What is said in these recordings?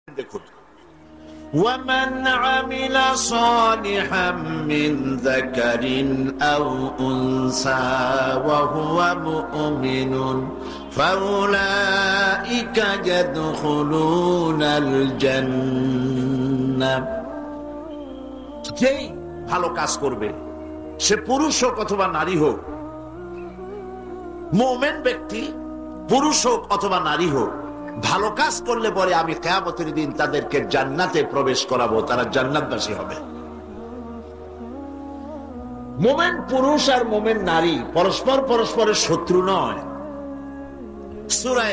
দেখুন, وَمَنْ عَمِلَ صَالِحًا مِنْ ذَكَرٍ أَوْ أُنْثَى وَهُوَ مُؤْمِنٌ فَأُولَئِكَ يَدْخُلُونَ الْجَنَّةَ। যেই ভালো কাজ করবে, সে পুরুষ হোক অথবা নারী হোক, মুমিন ব্যক্তি পুরুষ হোক অথবা নারী হোক, ভালো কাজ করলে পরে আমি কিয়ামতের দিন তাদেরকে জান্নাতে প্রবেশ করাবো, তারা জান্নাতবাসী হবে। মুমিন পুরুষ আর মুমিন নারী পরস্পরের শত্রু নয়। সূরা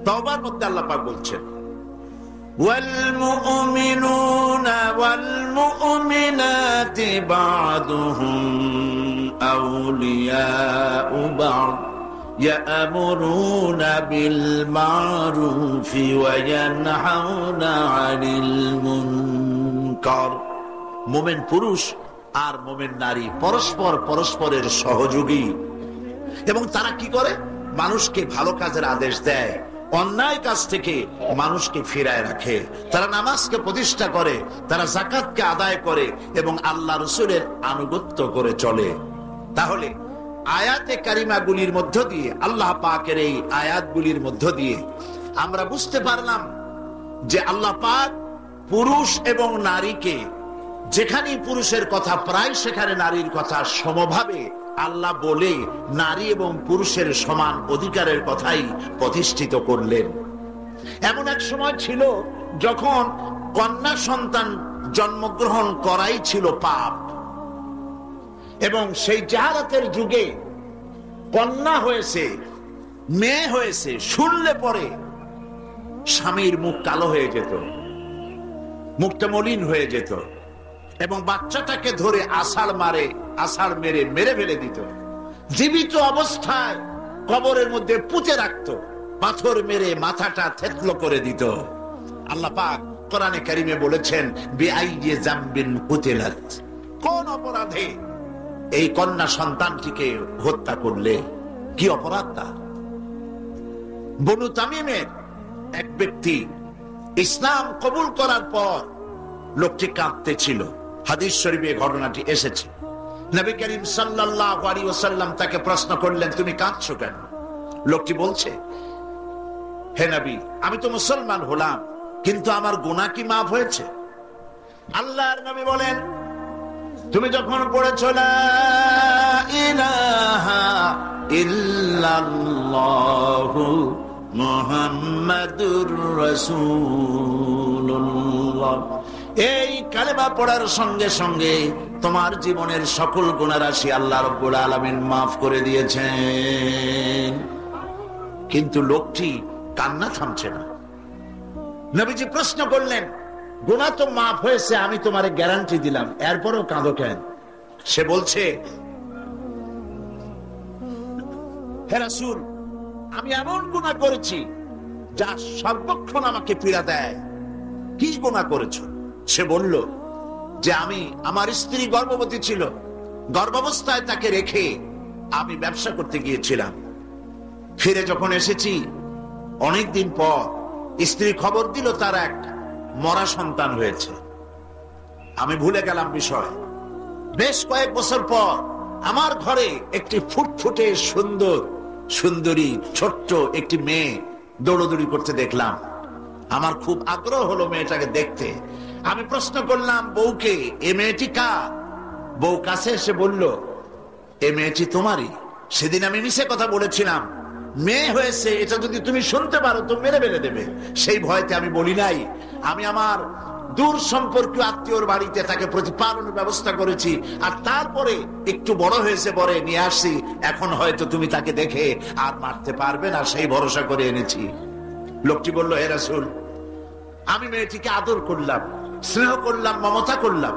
তাওবার মধ্যে আল্লাহ পাক বলছেন, ওয়াল মুমিনুনা ওয়াল মুমিনাতি বা'দুহুম আউলিয়াউ বা'দ يأمرون بالمعروف وينهون عن المنكر। মুমিন পুরুষ আর মুমিন নারী পরস্পরের সহযোগী, এবং তারা কি করে? মানুষকে ভালো কাজের আদেশ দেয়, অন্যায় কাজ থেকে মানুষকে ফিরায় রাখে। তারা নামাজকে প্রতিষ্ঠা করে, তারা যাকাতকে আদায় করে এবং আল্লাহ রাসূলের আনুগত্য করে চলে। তাহলে আয়াতে কারিমাগুলির মধ্য দিয়ে, আল্লাহ পাকের এই আয়াতগুলির মধ্য দিয়ে আমরা বুঝতে পারলাম যে আল্লাহ পাক পুরুষ এবং নারীকে, যেখানেই পুরুষের কথা প্রায় সেখানে নারীর কথা সমভাবে আল্লাহ বলে নারী এবং পুরুষের সমান অধিকারের কথাই প্রতিষ্ঠিত করলেন। এমন এক সময় ছিল যখন কন্যা সন্তান জন্মগ্রহণ করাই ছিল পাপ, এবং সেই জাহালাতের যুগে কন্যা হয়েছে, মেয়ে হয়েছে শুনলে পরে স্বামীর মুখ কালো হয়ে যেত, মুখটা মলিন হয়ে যেত, এবং বাচ্চাটাকে ধরে আষাঢ় মেরে ফেলে দিত। জীবিত অবস্থায় কবরের মধ্যে পুঁতে রাখত, পাথর মেরে মাথাটা থেতলো করে দিত। আল্লাহ পাক কোরআনে কারিমে বলেছেন, বিআইয়ি যামবিন কুতিলাত, কোন অপরাধে এই কন্যা সন্তানটিকে হত্যা করলে? কি অপরাধ তার? বনু তামিমের এক ব্যক্তি ইসলাম কবুল করার পর লোকটি কাঁদতে ছিল। হাদিস শরীফে ঘটনাটি এসেছে। নবী করিম সাল্লাল্লাহু আলাইহি ওয়াসাল্লাম তাকে প্রশ্ন করলেন, তুমি কাঁদছো কেন? লোকটি বলছে, হে নবী, আমি তো মুসলমান হলাম, কিন্তু আমার গুনাহ কি মাফ হয়েছে? আল্লাহর নবী বলেন, তুমি যখন পড়েছ লা ইলাহা ইল্লাল্লাহু মুহাম্মাদুর রাসূলুল্লাহ, এই কালেমা পড়ার সঙ্গে সঙ্গে তোমার জীবনের সকল গুনাহ রাশি আল্লাহ রাব্বুল আলামিন মাফ করে দিয়েছেন। কিন্তু লোকটি কান্না থামছে না। নবীজি প্রশ্ন করলেন, গুনাহ তো মাফ হয়েছে, আমি তোমারে গ্যারান্টি দিলাম, এরপরও কাঁদো কেন? সে বলছে, হে রাসূল, আমি এমন গুনাহ করেছি যা সর্বক্ষণ আমাকে পীড়া দেয়। কি গুনাহ করেছো? সে বলল যে আমি, আমার স্ত্রী গর্ভবতী ছিল, গর্ভাবস্থায় তাকে রেখে আমি ব্যবসা করতে গিয়েছিলাম। ফিরে যখন এসেছি অনেকদিন পর স্ত্রী খবর দিল তার এক মরা সন্তান হয়েছে। আমি ভুলে গেলাম বিষয়। বেশ কয়েক বছর পর আমার ঘরে একটি ফুটফুটে সুন্দরী ছোট্ট একটি মেয়ে দৌড়দৌড়ি করতে দেখলাম। আমার খুব আগ্রহ হলো মেয়েটাকে দেখতে। আমি প্রশ্ন করলাম বউকে, এ মেয়েটি কার? বউ কাছে এসে বলল, এ মেয়েটি তোমারই। সেদিন আমি মিছে কথা বলেছিলাম, মেয়ে হয়েছে এটা যদি তুমি শুনতে পারো তো মেরে ফেলে দেবে। সেই ভয়তে আমি বলি নাই। আমি আমার দূর সম্পর্কীয় আত্মীয়র বাড়িতে তাকে প্রতিপালনের ব্যবস্থা করেছি, আর তারপরে একটু বড় হয়েছে পরে নিয়ে আসছি। এখন হয়তো তুমি তাকে দেখে আর মারতে পারবে না, সেই ভরসা করে এনেছি। লোকটি বলল, হে রাসূল, আমি মেয়েটিকে আদর করলাম, স্নেহ করলাম, মমতা করলাম।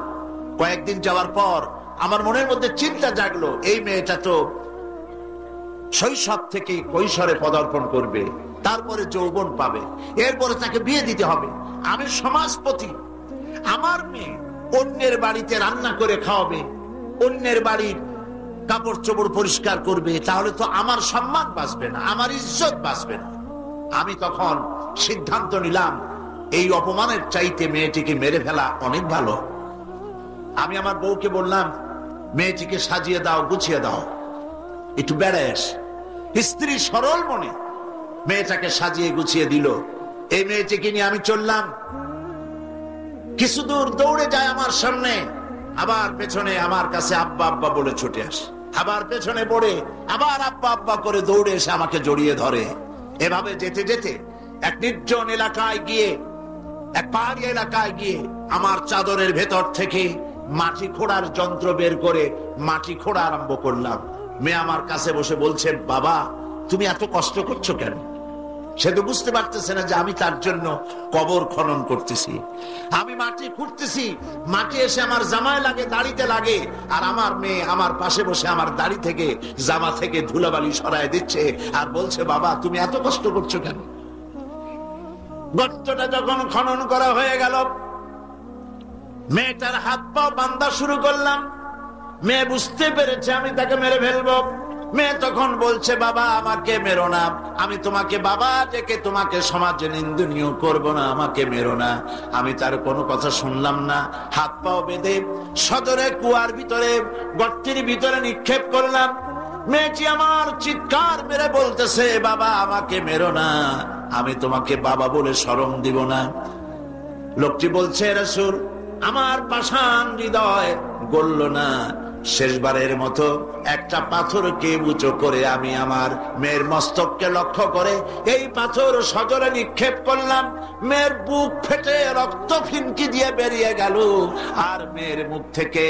কয়েকদিন যাওয়ার পর আমার মনের মধ্যে চিন্তা জাগলো, এই মেয়েটা তো শৈশব থেকে কৈশোরে পদার্পণ করবে, তারপরে যৌবন পাবে, এরপরে তাকে বিয়ে দিতে হবে। আমি সমাজপতি, আমার মেয়ে অন্যের বাড়িতে রান্না করে খাওয়াবে, অন্যের বাড়ির কাপড় চোপড় পরিষ্কার করবে, তাহলে তো আমার সম্মান বাঁচবে না, আমার ইজ্জত বাঁচবে না। আমি তখন সিদ্ধান্ত নিলাম এই অপমানের চাইতে মেয়েটিকে মেরে ফেলা অনেক ভালো। আমি আমার বউকে বললাম, মেয়েটিকে সাজিয়ে দাও, গুছিয়ে দাও, একটু বেড়াস। স্ত্রী সরল মনে মেয়েটাকে সাজিয়ে গুছিয়ে দিল। এই মেয়েটিকে নিয়ে আমি চললাম। কিছু দূর দৌড়ে যায় আমার সামনে, আবার পেছনে আমার কাছে আব্বা আব্বা বলে ছুটে আসে, আবার পেছনে পড়ে আবার আব্বা আব্বা করে দৌড়ে এসে আমাকে জড়িয়ে ধরে। এভাবে যেতে যেতে এক নির্জন এলাকায় গিয়ে, এক পাহাড়ি এলাকায় গিয়ে আমার চাদরের ভেতর থেকে মাটি খোঁড়ার যন্ত্র বের করে মাটি খোঁড়া আরম্ভ করলাম। মেয়ে আমার কাছে বসে বলছে, বাবা তুমি এত কষ্ট করছো কেন? সে তো বুঝতে পারতেছে না যে আমি তার জন্য কবর খনন করতেছি। আমি মাটি খুঁড়তেছি, মাটি এসে আমার জামায় লাগে, দাড়িতে লাগে, আর আমার মেয়ে আমার পাশে বসে আমার দাড়ি থেকে, জামা থেকে ধুলাবালি সরায় দিচ্ছে আর বলছে, বাবা তুমি এত কষ্ট করছো কেন? গর্তটা যখন খনন করা হয়ে গেল, মেয়েটার হাত পা বাঁধা শুরু করলাম। মেয়ে বুঝতে পেরেছে আমি তাকে মেরে ফেলবো। মেয়ে তখন বলছে, বাবা আমাকে মেরো না, আমি তোমাকে বাবা ডেকে তোমাকে সমাজে নিন্দনীয় করব না, আমাকে মেরো না। আমি তার কোনো কথা শুনলাম না। হাত পাও বেঁধে সদরে কুয়ার ভিতরে, গর্তের ভিতরে নিক্ষেপ করলাম। মেয়েটি আমার চিৎকার মেরে বলতেছে, বাবা আমাকে মেরো না, আমি তোমাকে বাবা বলে শরম দিব না। লোকটি বলছে, রাসূল আমার পাষাণ হৃদয় গলল না। শেষবারের মতো একটা পাথরকে উঁচু করে আমি আমার মেয়ের মস্তককে লক্ষ্য করে এই পাথর সজলে নিক্ষেপ করলাম। মেয়ের বুক ফেটে রক্ত ফিনকি দিয়ে বেরিয়ে গেল, আর মেয়ের মুখ থেকে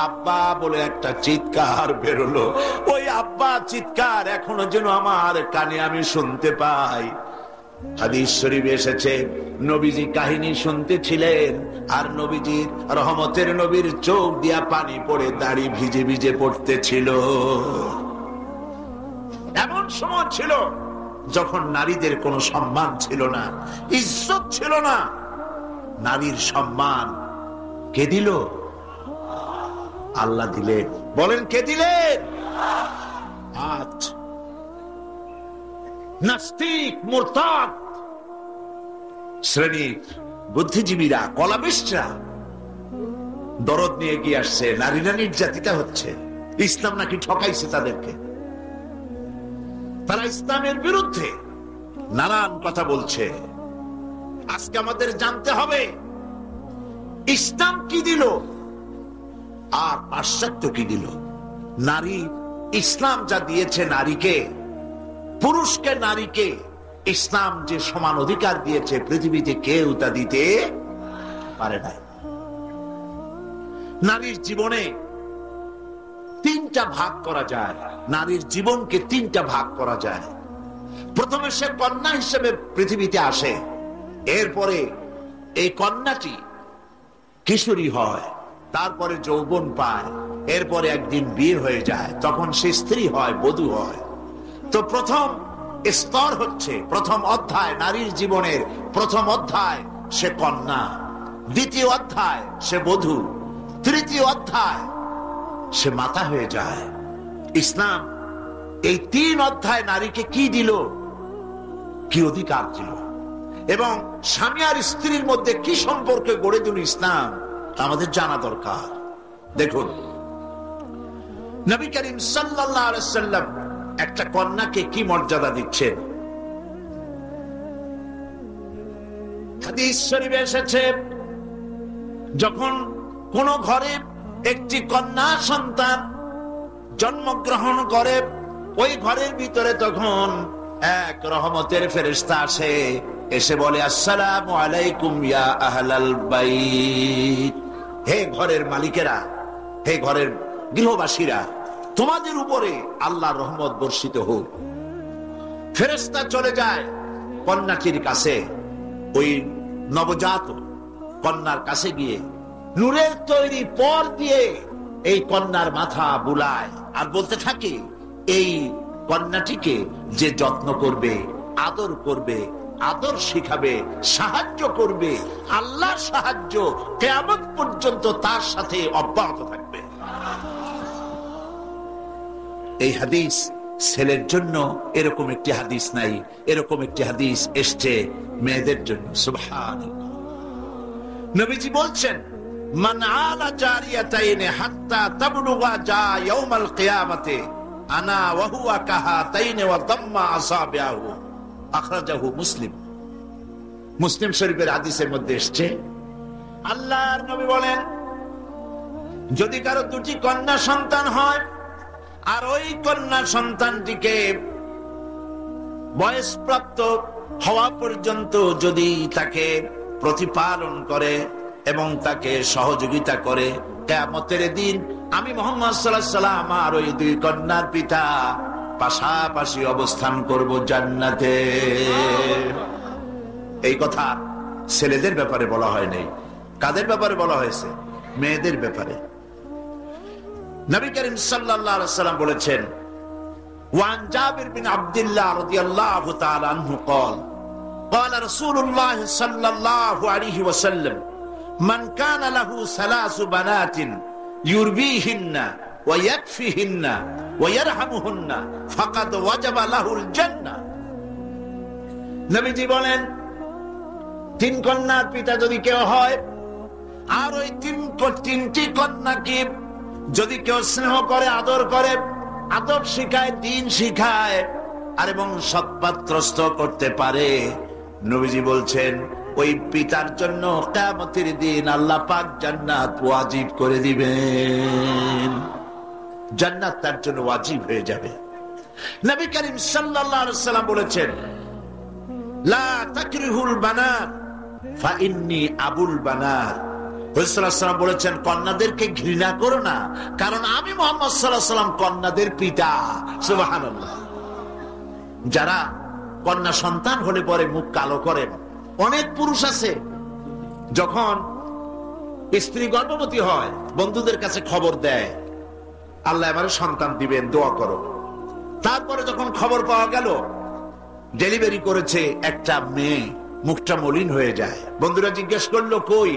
আব্বা বলে একটা চিৎকার বেরোলো। ওই আব্বা চিৎকার এখনো যেন আমার কানে আমি শুনতে পাই। হাদিস শরীফে এসেছে, নবীজি কাহিনী শুনতেছিলেন আর নবীজির রহমতের নবীর চোখ দিয়া পানি পড়ে দাড়ি ভিজে ভিজে পড়তেছিল। এমন সময় ছিল যখন নারীদের কোনো সম্মান ছিল না, ইজ্জত ছিল না। নারীর সম্মান কে দিল? আল্লাহ দিলেন। বলেন কে দিলেন? আজ নাস্তিক, মুরতাদ শ্রেণীর বুদ্ধিজীবীরা, কলাবিষ্টরা দরদ নিয়ে গিয়ে আসছে, নারীরা নির্যাতিতা হচ্ছে, ইসলাম নাকি ঠকাইছে তাদেরকে। তারা ইসলামের বিরুদ্ধে নানান কথা বলছে। আজকে আমাদের জানতে হবে ইসলাম কি দিল আর পাশ্চাত্য কি দিল। নারী, ইসলাম যা দিয়েছে নারীকে, পুরুষকে নারীকে ইসলাম যে সমান অধিকার দিয়েছে, পৃথিবীতে কেউ তা দিতে পারে না। নারীর জীবনে তিনটা ভাগ করা যায়, নারীর জীবনকে তিনটা ভাগ করা যায়। প্রথমে সে কন্যা হিসেবে পৃথিবীতে আসে, এরপরে এই কন্যাটি কিশোরী হয়, তারপরে যৌবন পায়, এরপরে একদিন বিয়ে হয়ে যায়, তখন সে স্ত্রী হয়, বধূ হয়। তো প্রথম স্তর হচ্ছে, প্রথম অধ্যায় নারীর জীবনের প্রথম অধ্যায় সে কন্যা, দ্বিতীয় অধ্যায় সে বধূ, তৃতীয় অধ্যায় সে মাতা হয়ে যায়। ইসলাম এই তিন অধ্যায় নারীকে কি দিল, কি অধিকার দিল, এবং স্বামী আর স্ত্রীর মধ্যে কি সম্পর্কে গড়ে দিল ইসলাম, আমাদের জানা দরকার। দেখুন, নবী করিম সাল্লাল্লাহু আলাইহি ওয়াসাল্লাম একটা কন্যাকে কি মর্যাদা দিচ্ছেন। হাদিস শরীফে এসেছে, যখন কোন ঘরে একটি কন্যা সন্তান জন্মগ্রহণ করে, ওই ঘরের ভিতরে তখন এক রহমতের ফেরেশতা আসে, এসে বলে, আসসালামু আলাইকুম ইয়া আহলাল বাইত। হে ঘরের মালিকেরা, হে ঘরের গৃহবাসীরা, তোমাদের উপরে আল্লাহর রহমত বর্ষিত হোক। ফেরেশতা চলে যায় কন্যাটির কাছে, ওই নবজাত কন্যার কাছে গিয়ে নূরের তৈরি পর দিয়ে এই কন্যার মাথা বুলায় আর বলতে থাকে, এই কন্যাটিকে যে যত্ন করবে, আদর করবে, আদর শিখাবে, সাহায্য করবে, আল্লাহর সাহায্য কিয়ামত পর্যন্ত তার সাথে অব্যাহত থাকবে। এই হাদিস ছেলের জন্য এরকম একটি হাদিস নাই, এরকম একটি হাদিস এসছে মেয়েদের জন্য। সুবহানাল্লাহ। নবীজি বলছেন, মান আলা জারিয়াতাইনি হাত্তা তাবলুগা জা ইয়াউমাল কিয়ামাতি আনা ওয়া হুয়া কাহাতাইনি ওয়া দাম্মা আসাবিহু। আখরাজাহু মুসলিম। মুসলিম শরীফের হাদিসের মধ্যে এসেছে, আল্লাহর নবী বলেন, যদি কারো দুটি কন্যা সন্তান হয় আর ওই কন্যা সন্তানটিকে বয়সপ্রাপ্ত হওয়া পর্যন্ত যদি তাকে প্রতিপালন করে এবং তাকে সহযোগিতা করে, কিয়ামতের দিন আমি মুহাম্মদ সাল্লাল্লাহু আলাইহি ওয়াসাল্লাম আর ওই দুই কন্যার পিতা পাশাপাশি অবস্থান করব জান্নাতে। এই কথা ছেলেদের ব্যাপারে বলা হয় নাই। কাদের ব্যাপারে বলা হয়েছে? মেয়েদের ব্যাপারে। নবী করিম সাল্লাল্লাহু আলাইহি ওয়াসাল্লাম বলেছেন, ওয়ান জাবির বিন আব্দুল্লাহ রাদিয়াল্লাহু তাআলা আনহু قال قال رسول الله صلى الله عليه وسلم من كان له ثلاث بنات يربيهن ويكفيهن ويرحمهن فقد وجب له الجنة। নবীজি বলেন, তিন কন্যার পিতা যদি কেউ হয় আর ওই তিনটি কন্যাকে যদি কেউ স্নেহ করে, আদর করে, আদব শিখায়, দ্বীন শিখায় আর এবং সৎপাত্রস্থ করতে পারে, নবীজি বলছেন ওই পিতার জন্য কিয়ামতের দিন আল্লাহ পাক জান্নাত ওয়াজিব করে দিবেন। জান্নাত তার জন্য ওয়াজিব হয়ে যাবে। নবী করিম সাল্লাল্লাহু আলাইহি ওয়াসাল্লাম বলেছেন, লা তাকরিহুল বানাত ফা ইন্নী আবুল বানাত। রাসূলুল্লাহ সাল্লাল্লাহু আলাইহি ওয়াসাল্লাম বলেছেন, কন্যাদেরকে ঘৃণা করো না, কারণ আমি মুহাম্মদ সাল্লাল্লাহু আলাইহি ওয়াসাল্লাম কন্যাদের পিতা। সুবহানাল্লাহ। যারা কন্যা সন্তান হলে পরে মুখ কালো করেন, অনেক পুরুষ আছে যখন স্ত্রী গর্ভবতী হয় বন্ধুদের কাছে খবর দেয়, আল্লাহ আমারে সন্তান দিবেন, দোয়া করো। তারপরে যখন খবর পাওয়া গেল ডেলিভারি করেছে একটা মেয়ে, মুখটা মলিন হয়ে যায়। বন্ধুরা জিজ্ঞেস করলো, কই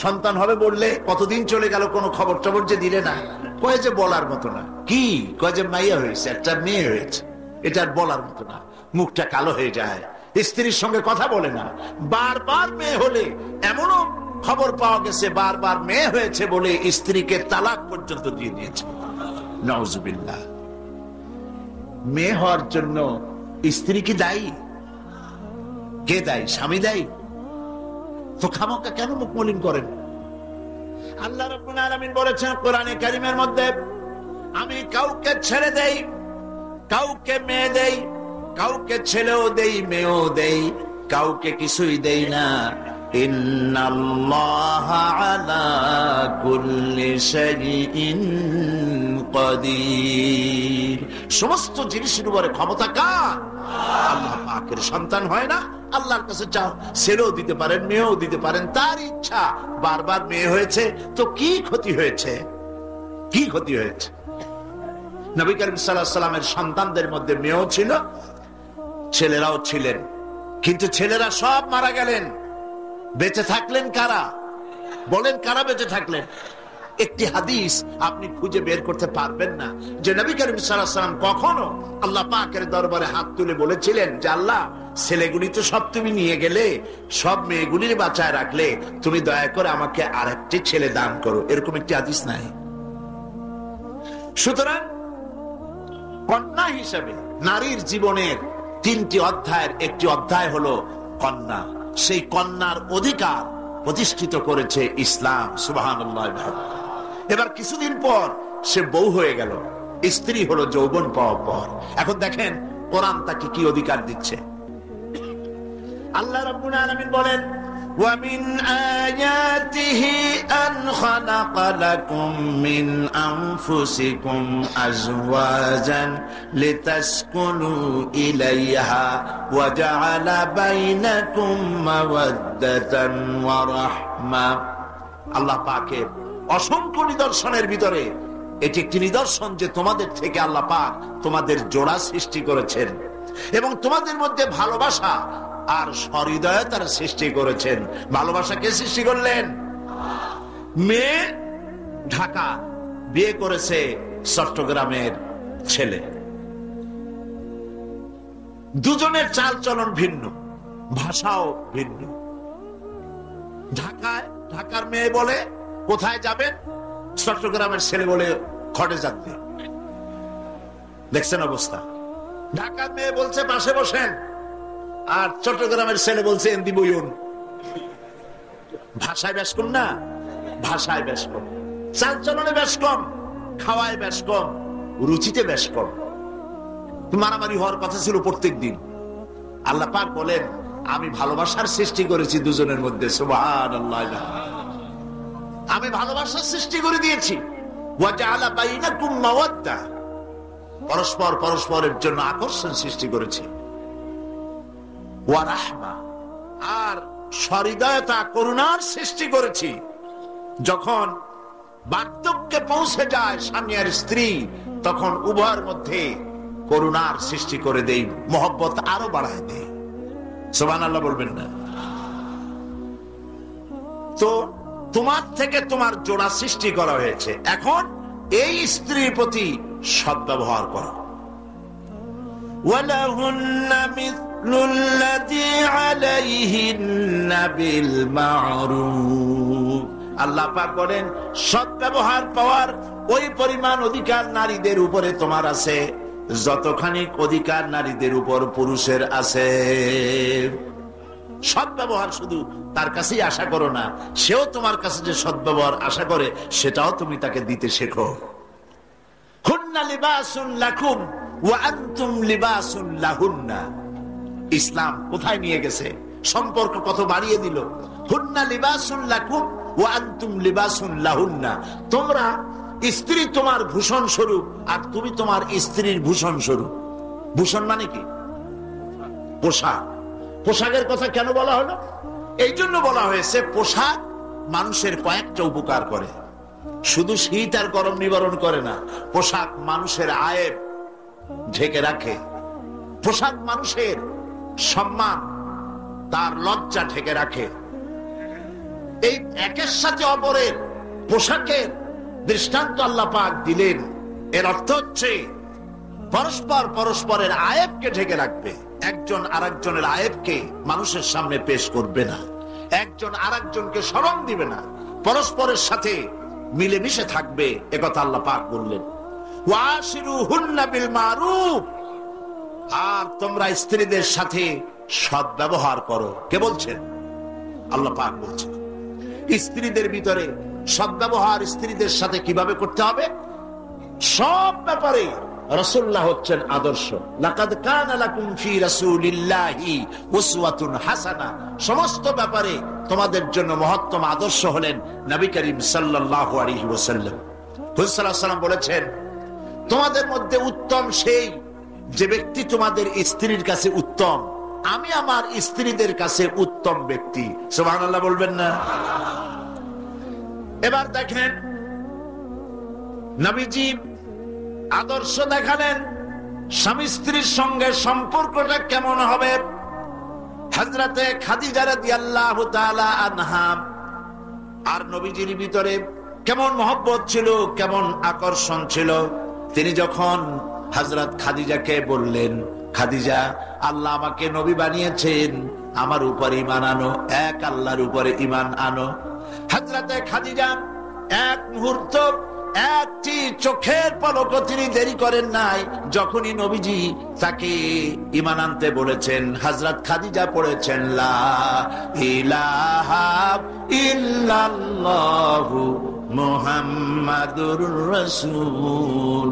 সন্তান হবে বললে, কতদিন চলে গেল, কোনো খবর টবর যে দিলে না। কয়ে যে বলার মতো না। কি? কয়ে যে মাইয়া হয়েছে, একটা মেয়ে হয়েছে। এটা আর বলার মতো না। মুখটা কালো হয়ে যায়, স্ত্রীর সঙ্গে কথা বলে না। বারবার মেয়ে হলে, এমনও খবর পাওয়া গেছে বারবার মেয়ে হয়েছে বলে স্ত্রীকে তালাক পর্যন্ত দিয়ে দিয়েছে। নাউজুবিল্লাহ। মেয়ে হওয়ার জন্য স্ত্রী কি দায়ী? কে দায়ী? স্বামী দায়ী? তো খামোকা কেন মুখ মলিন করেন? আল্লাহ রাব্বুল আলামিন বলেছেন কোরআনে কারীমের মধ্যে, আমি কাউকে ছেড়ে দেই, কাউকে মেয়ে দেই, কাউকে ছেলেও দেই, মেয়েও দেই, কাউকে কিছুই দেই না। ইন্নাল্লাহা আলা কুল্লি শাইইন কাদির। সমস্ত জিনিসের উপরে ক্ষমতা কার? আল্লাহ পাকের। সন্তান হয় না, আল্লাহর কাছে চাও, ছেলেও দিতে পারেন, মেয়েও দিতে পারেন, তার ইচ্ছা। বারবার মেয়ে হয়েছে তো কি ক্ষতি হয়েছে? কি ক্ষতি হয়েছে? নবী করিম সাল্লাল্লাহু আলাইহি ওয়াসাল্লামের সন্তানদের মধ্যে মেয়েও ছিল, ছেলেরাও ছিলেন, কিন্তু ছেলেরা সব মারা গেলেন। বেঁচে থাকলেন কারা? বলেন, কারা বেঁচে থাকলেন? একটি হাদিস আপনি খুঁজে বের করতে পারবেন না যে নবী করিম সাল্লাল্লাহু আলাইহি ওয়াসাল্লাম কখনো আল্লাহ পাকের দরবারে হাত তুলে বলেছিলেন যে আল্লাহ, ছেলেগুলি তো সব তুমি নিয়ে গেলে, সব মেয়েগুলির বাঁচায় রাখলে, তুমি দয়া করে আমাকে আরেকটি ছেলে দান করো। এরকম একটি হাদিস নাই। সুতরাং কন্যা হিসেবে নারীর জীবনের তিনটি অধ্যায়ের একটি অধ্যায় হলো কন্যা। সেই কন্যার অধিকার প্রতিষ্ঠিত করেছে ইসলাম। সুবহানাল্লাহ। এবার কিছুদিন পর সে বউ হয়ে গেল, স্ত্রী হলো যৌবন পাওয়ার পর। এখন দেখেন কোরআন তাকে কি অধিকার দিচ্ছে। আল্লাহ রাব্বুল আলামিন বলেন, وَمِنْ آيَاتِهِ أَنْ خَلَقَ لَكُم مِّنْ أَنفُسِكُمْ أَزْوَاجًا لِتَسْكُنُوا إِلَيْهَا وَجَعَلَ بَيْنَكُم مَّوَدَّةً وَرَحْمَةً। আল্লাহ পাকের অসংখ্য নিদর্শনের ভিতরে এটি একটি নিদর্শন যে তোমাদের থেকে আল্লাহ পাক তোমাদের জোড়া সৃষ্টি করেছেন এবং তোমাদের মধ্যে ভালোবাসা আর সহৃদয়তার সৃষ্টি করেছেন। ভালোবাসা কে সৃষ্টি করলেন? মেয়ে ঢাকা, বিয়ে করেছে চট্টগ্রামের ছেলে। দুজনের চাল চলন ভিন্ন, ভাষাও ভিন্ন। ঢাকার মেয়ে বলে কোথায় যাবেন, চট্টগ্রামের ছেলে বলে খড়ে যাবে। দেখছেন অবস্থা? ঢাকার মেয়ে বলছে পাশে বসেন, আর চট্টগ্রামের ছেলে বলছে এন্দি বইউন। ভাষায় বেশ কম না? ভাষায় বেশ কম, চাল চলনে বেশ কম, খাওয়ায় বেশ কম, রুচিতে বেশ কম। মারামারি হওয়ার কথা ছিল প্রত্যেক দিন। আল্লাহ পাক বলেন আমি ভালোবাসার সৃষ্টি করেছি দুজনের মধ্যে। সুবহানাল্লাহ, আমি ভালোবাসার সৃষ্টি করে দিয়েছি। ওয়া জাআলা বাইনাকুম মাওয়াদ্দা, পরস্পর পরস্পরের জন্য আকর্ষণ সৃষ্টি করেছি। ওয়া রাহমা, আর সহৃদয়তা করুণার সৃষ্টি করেছি। যখন বার্ধক্যে পৌঁছে যায় স্বামী আর স্ত্রী, তখন উভয়ের মধ্যে করুণার সৃষ্টি করে দেই, মহব্বত আরো বাড়ায় দেই। সুবহানাল্লাহ বলবেন না? তো তোমার থেকে তোমার জোড়া সৃষ্টি করা হয়েছে, এখন এই স্ত্রীর প্রতি সদ্ব্যবহার করো। ওয়ালাহুন্না মিথলুল্লাযী আলাইহিন্না বিল মা'রুফ, আল্লাহ পাক বলেন সদ্ব্যবহার পাওয়ার ওই পরিমাণ অধিকার নারীদের উপরে তোমার আছে যতখানি অধিকার নারীদের উপর পুরুষের আছে। সদ্ব্যবহার শুধু তার কাছেই আশা করো না, সেও তোমার কাছে যে সদ্ব্যবহার আশা করে সেটাও তুমি তাকে দিতে শেখো। হুন্না লিবাসুন লাকুম ওয়া আনতুম লিবাসুন লাহুন্না। ইসলাম কোথায় নিয়ে গেছে? সম্পর্ক কত বাড়িয়ে দিল। হুন্না লিবাসুন লাকুম ওয়া আনতুম লিবাসুন লাহুন্না, তোমরা স্ত্রী তোমার ভূষণ স্বরূপ আর তুমি তোমার স্ত্রীর ভূষণ স্বরূপ। ভূষণ মানে কি? পোশাক। পোশাকের কথা কেন বলা হলো? এই জন্য বলা হয়েছে পোশাক মানুষের কয়েকটা উপকার করে, শুধু শীত আর গরম নিবারণ করে না। পোশাক মানুষের আয়েব ঢেকে রাখে, পোশাক মানুষের সম্মান, তার লজ্জা ঢেকে রাখে। এই একের সাথে অপরের পোশাকের দৃষ্টান্ত আল্লাহ পাক দিলেন। এর অর্থ হচ্ছে পরস্পর পরস্পরের আয়েবকে ঢেকে রাখবে। একজন আরেকজনের আয়েবকে মানুষের সামনে পেশ করবে না, একজন আরেকজনকে শরম দিবে না, পরস্পরের সাথে মিলেমিশে থাকবে, একথা আল্লাহ পাক বললেন। ওয়াশিরুহুন্না বিল মারুফ, আর তোমরা স্ত্রীদের সাথে সদ্ব্যবহার করো। কে বলছেন? আল্লাহ পাক বলছেন। স্ত্রীদের ভিতরে সদ্ব্যবহার স্ত্রীদের সাথে কিভাবে করতে হবে, সব ব্যাপারে রাসূলুল্লাহ হচ্ছেন আদর্শ। লাকাদ কানা লাকুম ফি রাসূলিল্লাহি উসওয়াতুন হাসানাহ, সমস্ত ব্যাপারে তোমাদের জন্য মহত্তম আদর্শ হলেন নবী করিম সাল্লাল্লাহু আলাইহি ওয়াসাল্লাম। হুজুর সাল্লাল্লাহু আলাইহি ওয়াসাল্লাম বলেছেন তোমাদের মধ্যে উত্তম সেই যে ব্যক্তি তোমাদের স্ত্রীর কাছে উত্তম। আমি আমার স্ত্রীদের কাছে উত্তম ব্যক্তি। সুবহানাল্লাহ বলবেন না? এবার দেখেন নবীজি আদর্শ দেখালেন স্বামী স্ত্রীর সঙ্গে সম্পর্কটা কেমন হবে। হযরতে খাদিজা রাদিয়াল্লাহু তাআলা আনহা আর নবীজির ভিতরে কেমন মহব্বত ছিল, কেমন আকর্ষণ ছিল। তিনি যখন হযরত খাদিজাকে বললেন, খাদিজা, আল্লাহ আমাকে নবী বানিয়েছেন, আমার উপর ঈমান আনো, এক আল্লাহর উপরে ঈমান আনো। হযরতে খাদিজা এক মুহূর্ত, একটি চোখের পলকও তিনি দেরি করেন নাই। যখনই নবীজি তাকে ঈমান আনতে বলেছেন, হযরত খাদিজা পড়েছেন লা ইলাহা ইল্লাল্লাহু মুহাম্মাদুর রাসূলুল্লাহ।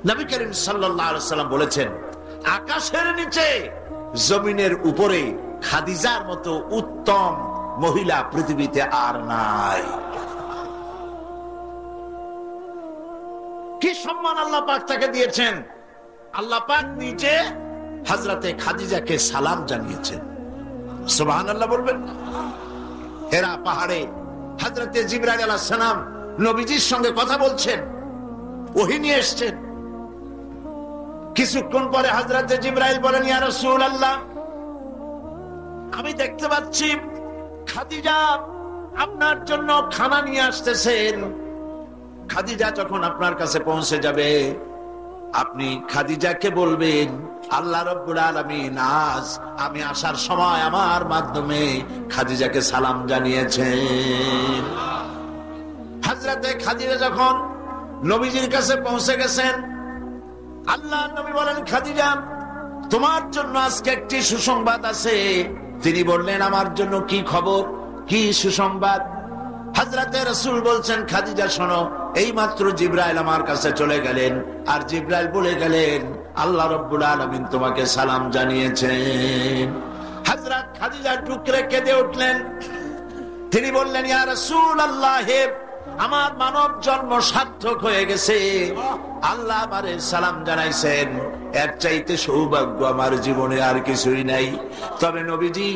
নবী করিম সাল্লাল্লাহু আলাইহি ওয়াসাল্লাম বলেছেন, আকাশের নিচে জমিনের উপরে খাদিজার মতো উত্তম মহিলা পৃথিবীতে আর নাই। কি সম্মান আল্লাহ পাক তাকে দিয়েছেন। আল্লাহ পাক নিজে হযরতে খাদিজাকে সালাম জানিয়েছেন। সুবহানাল্লাহ বলবেন। হেরা পাহাড়ে হযরতে জিবরাইল আলাইহিস সালাম নবীজির সঙ্গে কথা বলছেন, ওহী নিয়ে এসেছেন। কিছুক্ষণ পরে হযরতে জিবরাইল বলেন, ইয়া রাসূলুল্লাহ, আমি দেখতে পাচ্ছি খাদিজা আপনার জন্য খানা নিয়ে আসতেছেন। খাদিজা যখন আপনার কাছে পৌঁছে যাবে, আপনি খাদিজাকে বলবেন আল্লাহ রাব্বুল আলামিন আজ আমি আসার সময় আমার মাধ্যমে খাদিজাকে সালাম জানিয়েছেন। হযরতে খাদিজা যখন নবীজির কাছে পৌঁছে গেছেন, আল্লাহ নবী বলেন, খাদিজা তোমার জন্য আজকে একটি সুসংবাদ আছে। তিনি বললেন, আমার জন্য কি খবর, কি সুসংবাদ? হযরতে রাসূল বলছেন, খাদিজা শোনো, এই মাত্র জিবরাইল আমার কাছে চলে গেলেন, আর জিবরাইল বলে গেলেন আল্লাহ রাব্বুল আলামিন তোমাকে সালাম জানিয়েছেন। হযরত খাদিজা টুকরে কেঁদে উঠলেন। তিনি বললেন, ইয়া রাসূলুল্লাহ, আমার মানব জন্ম সার্থক হয়ে গেছে, আল্লাহ আমারে সালাম জানাইছেন, এর চাইতে সৌভাগ্য আমার জীবনে আর কিছুই নাই। তবে নবীজি,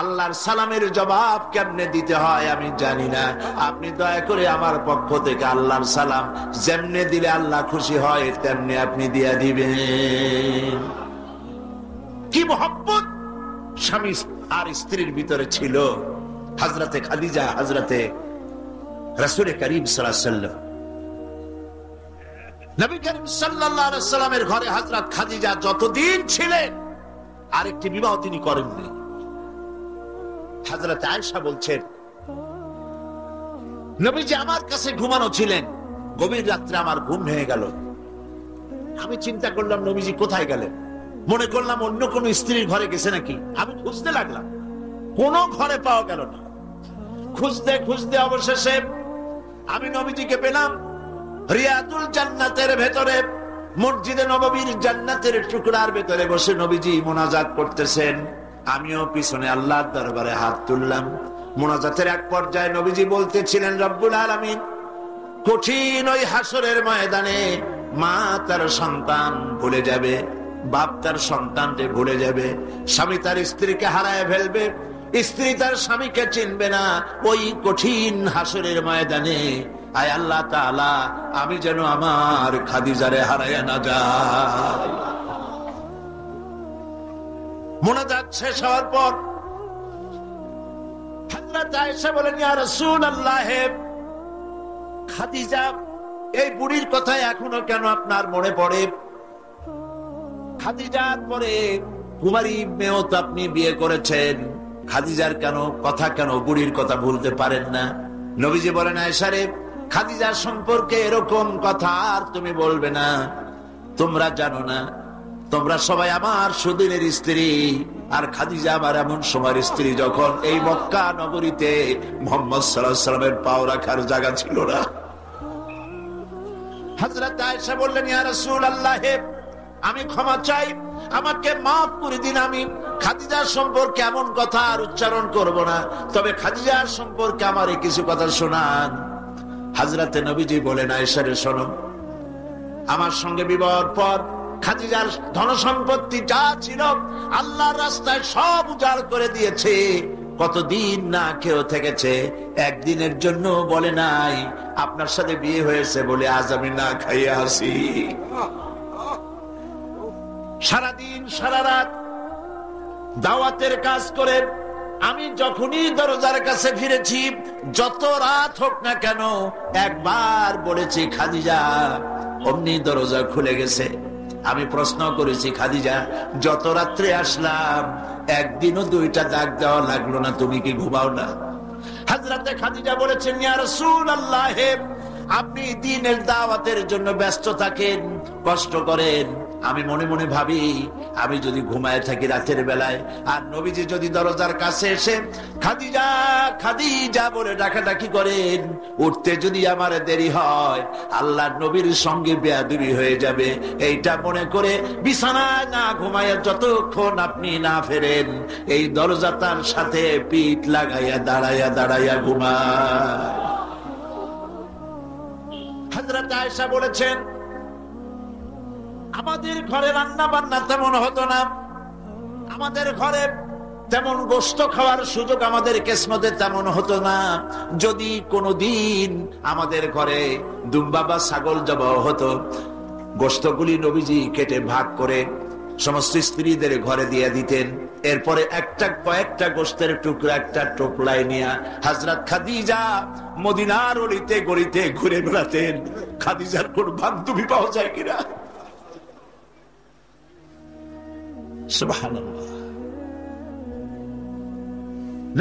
আল্লাহর সালামের জবাব কেমনে দিতে হয় আমি জানি না, আপনি দয়া করে আমার পক্ষ থেকে আল্লাহর সালাম যেমনে দিলে আল্লাহ খুশি হয় তেমনি আপনি দিয়া দিবেন। কি মহব্বত স্বামী আর স্ত্রীর ভিতরে ছিল। হযরতে খাদিজা হযরতে রাসূল করিম সাল্লাল্লাহু আলাইহি ওয়াসাল্লাম, নবী করিম সাল্লাল্লাহু আলাইহি ওয়াসাল্লামের ঘরে হযরত খাদিজা যতদিন ছিলেন আরেকটি বিবাহ তিনি করেননি। হযরত আয়েশা বলছেন, নবীজি আমার কাছে ঘুমানো ছিলেন, গভীর রাত্রে আমার ঘুম ভেঙে গেল। আমি চিন্তা করলাম নবীজি কোথায় গেলেন, মনে করলাম অন্য কোন স্ত্রীর ঘরে গেছে নাকি। আমি খুঁজতে লাগলাম, কোন ঘরে পাওয়া গেল না। খুঁজতে খুঁজতে অবশেষে আমি নবীজিকে পেলাম রিয়াদুল জান্নাতের ভেতরে, মসজিদে নববীর জান্নাতের টুকরার ভেতরে বসে নবীজি মোনাজাত করতেছেন। আমিও পিছনে আল্লাহর দরবারে হাত তুললাম। মোনাজাতের এক পর্যায়ে নবীজি বলতেছিলেন, রব্বুল আলামিন, কঠিন ওই হাসরের ময়দানে মা তার সন্তান ভুলে যাবে, বাপ তার সন্তানকে ভুলে যাবে, স্বামী তার স্ত্রীকে হারায় ফেলবে, স্ত্রী তার স্বামীকে চিনবে না। ওই কঠিন হাসরের ময়দানে আয় আল্লাহ তাআলা, আমি যেন আমার খাদিজারে হারায়া না যাই। মোনাজাত শেষ হওয়ার পর হযরত আয়েশা বলেন, ইয়া রাসূলুল্লাহ, খাদিজা এই বুড়ির কথা এখনো কেন আপনার মনে পড়ে? খাদিজার পরে কুমারী মেয়েও তো আপনি বিয়ে করেছেন, খাদিজার কেন বুড়ির কথা ভুলতে পারেন না? নবীজি বলেন, আয়েশা রে, খাদিজার সম্পর্কে এরকম কথা আর তুমি বলবে না। তোমরা জানো না, তোমরা সবাই আমার সুদিনের স্ত্রী, আর খাদিজা আমার এমন সময়ের স্ত্রী যখন এই মক্কা নগরীতে মুহাম্মদ সাল্লাল্লাহু আলাইহি ওয়াসাল্লামের পাও রাখার জায়গা ছিল না। হযরত আয়েশা বললেন, ইয়া রাসূলুল্লাহ, আমি ক্ষমা চাই, আমাকে মাফ করে দিন। আমি খাদিজার সম্পর্কে এমন কথা আর উচ্চারণ করব না, তবে খাদিজার সম্পর্কে আমার কিছু কথা শোনান। হযরতে নবীজি বলেন, আয়েশা রে, শোনো, আমার সঙ্গে বিবাহের পর খাদিজার ধন সম্পত্তি যা ছিল আল্লাহর রাস্তায় সব উজাড় করে দিয়েছে। কতদিন না খেয়েও থেকেছে, একদিনের জন্য বলে নাই আপনার সাথে বিয়ে হয়েছে বলে আজ আমি না খাইয়া আসি। সারাদিন সারা রাত দাওয়াতের কাজ করে আমি যখনই দরজার কাছে ফিরেছি, যত রাত হোক না কেন, একবার বলেছি খাদিজা, অমনি দরজা খুলে গেছে। আমি প্রশ্ন করেছি, খাদিজা, যত রাত্রে আসলাম একদিনও দুইটা ডাক দেওয়া লাগলো না, তুমি কি ঘুমাও না? হযরতে খাদিজা বলেছেন, ইয়া রাসূলুল্লাহ, আপনি দ্বীনের দাওয়াতের জন্য ব্যস্ত থাকেন, কষ্ট করেন, আমি মনে মনে ভাবি আমি যদি ঘুমায় থাকি রাতের বেলায়, আর নবীজি যদি দরজার কাছে এসে খাদিজা খাদিজা বলে ডাকাডাকি করেন, উঠতে যদি আমার দেরি হয় আল্লাহর নবীর সঙ্গে বেয়াদবি হয়ে যাবে, এইটা মনে করে বিছানায় না ঘুমায় যতক্ষণ আপনি না ফেরেন এই দরজাটার সাথে পিঠ লাগাইয়া দাঁড়াইয়া দাঁড়াইয়া ঘুমায়। হযরত আয়েশা বলেছেন, আমাদের ঘরে রান্না বান্না তেমন হতো না, আমাদের ঘরে তেমন গোশত খাওয়ার সুযোগ আমাদের কিসমতে তেমন হতো না। যদি কোনোদিন আমাদের ঘরে দুম্বা বা ছাগল জবাহ হতো, গোশতগুলি নবীজি কেটে ভাগ করে সমস্ত স্ত্রীদের ঘরে দিয়ে দিতেন। এরপরে কয়েকটা গোশতের টুকরা একটা টোপলায় নিয়ে হযরত খাদিজা মদিনার অলিতে গলিতে ঘুরে বেড়াতেন। খাদিজার কোন বান্ধবী পাওয়া যায় কিনা, সুবহানাল্লাহ।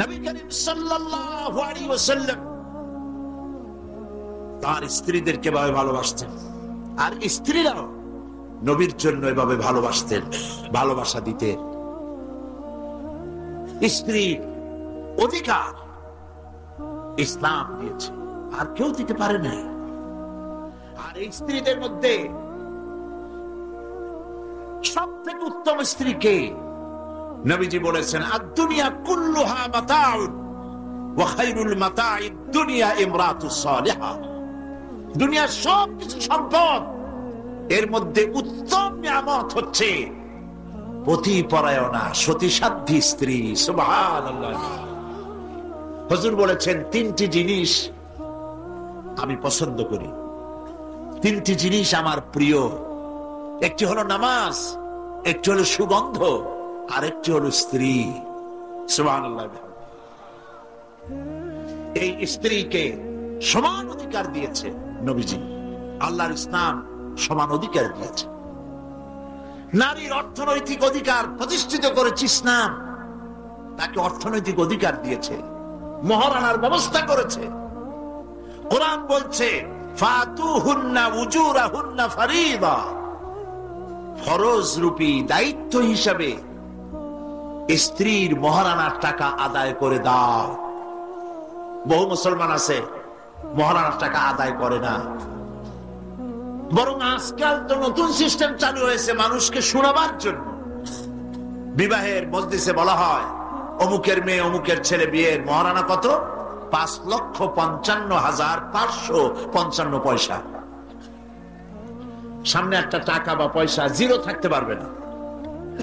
নবী করিম সাল্লাল্লাহু আলাইহি ওয়াসাল্লাম তার স্ত্রীদেরকে এভাবে ভালোবাসতেন, আর স্ত্রীরাও নবীর জন্য এভাবে ভালোবাসতেন, ভালোবাসা দিতেন। স্ত্রীর অধিকার ইসলাম দিয়েছে, আর কেউ দিতে পারে না। আর এই স্ত্রীদের মধ্যে সব থেকে উত্তম স্ত্রীকে নবীজি বলেছেন, আদ-দুনিয়া কুল্লুহা মাতাউন ওয়া খায়রুল মাতাইদ দুনিয়া ইমরাতুস সালিহা। দুনিয়ার সব কিছু সম্পদ, এর মধ্যে উত্তম নিয়ামত হচ্ছে পতিপরায়ণা সতীসাধ্যী স্ত্রী। সুবহানাল্লাহ। হুজুর বলেছেন, তিনটি জিনিস আমি পছন্দ করি, তিনটি জিনিস আমার প্রিয়। একটি হলো নামাজ, একটি হলো সুগন্ধ, আর একটি হলো স্ত্রী। সুবহানাল্লাহ। এই স্ত্রীকে সমান অধিকার দিয়েছে নবীজি। আল্লাহর ইসলাম সমান অধিকার দিয়েছে। নারীর অর্থনৈতিক অধিকার প্রতিষ্ঠিত করেছে ইসলাম, তাকে অর্থনৈতিক অধিকার দিয়েছে, মহারানার ব্যবস্থা করেছে। কোরআন বলছে, ফাতুহুন্না উজুরাহুন্না ফারিদা, ফরজ রূপী দায়িত্ব হিসাবে স্ত্রীর মহারানার টাকা আদায় করে দাও। বহু মুসলমান আছে মহারানার টাকা আদায় করে না, বরং আজকাল তো নতুন সিস্টেম চালু হয়েছে মানুষকে শোনাবার জন্য। বিবাহের মজলিসে বলা হয়, অমুকের মেয়ে অমুকের ছেলে বিয়ের মহারানা কত? 5,55,555 সামনে একটা টাকা বা পয়সা জিরো থাকতে পারবে না,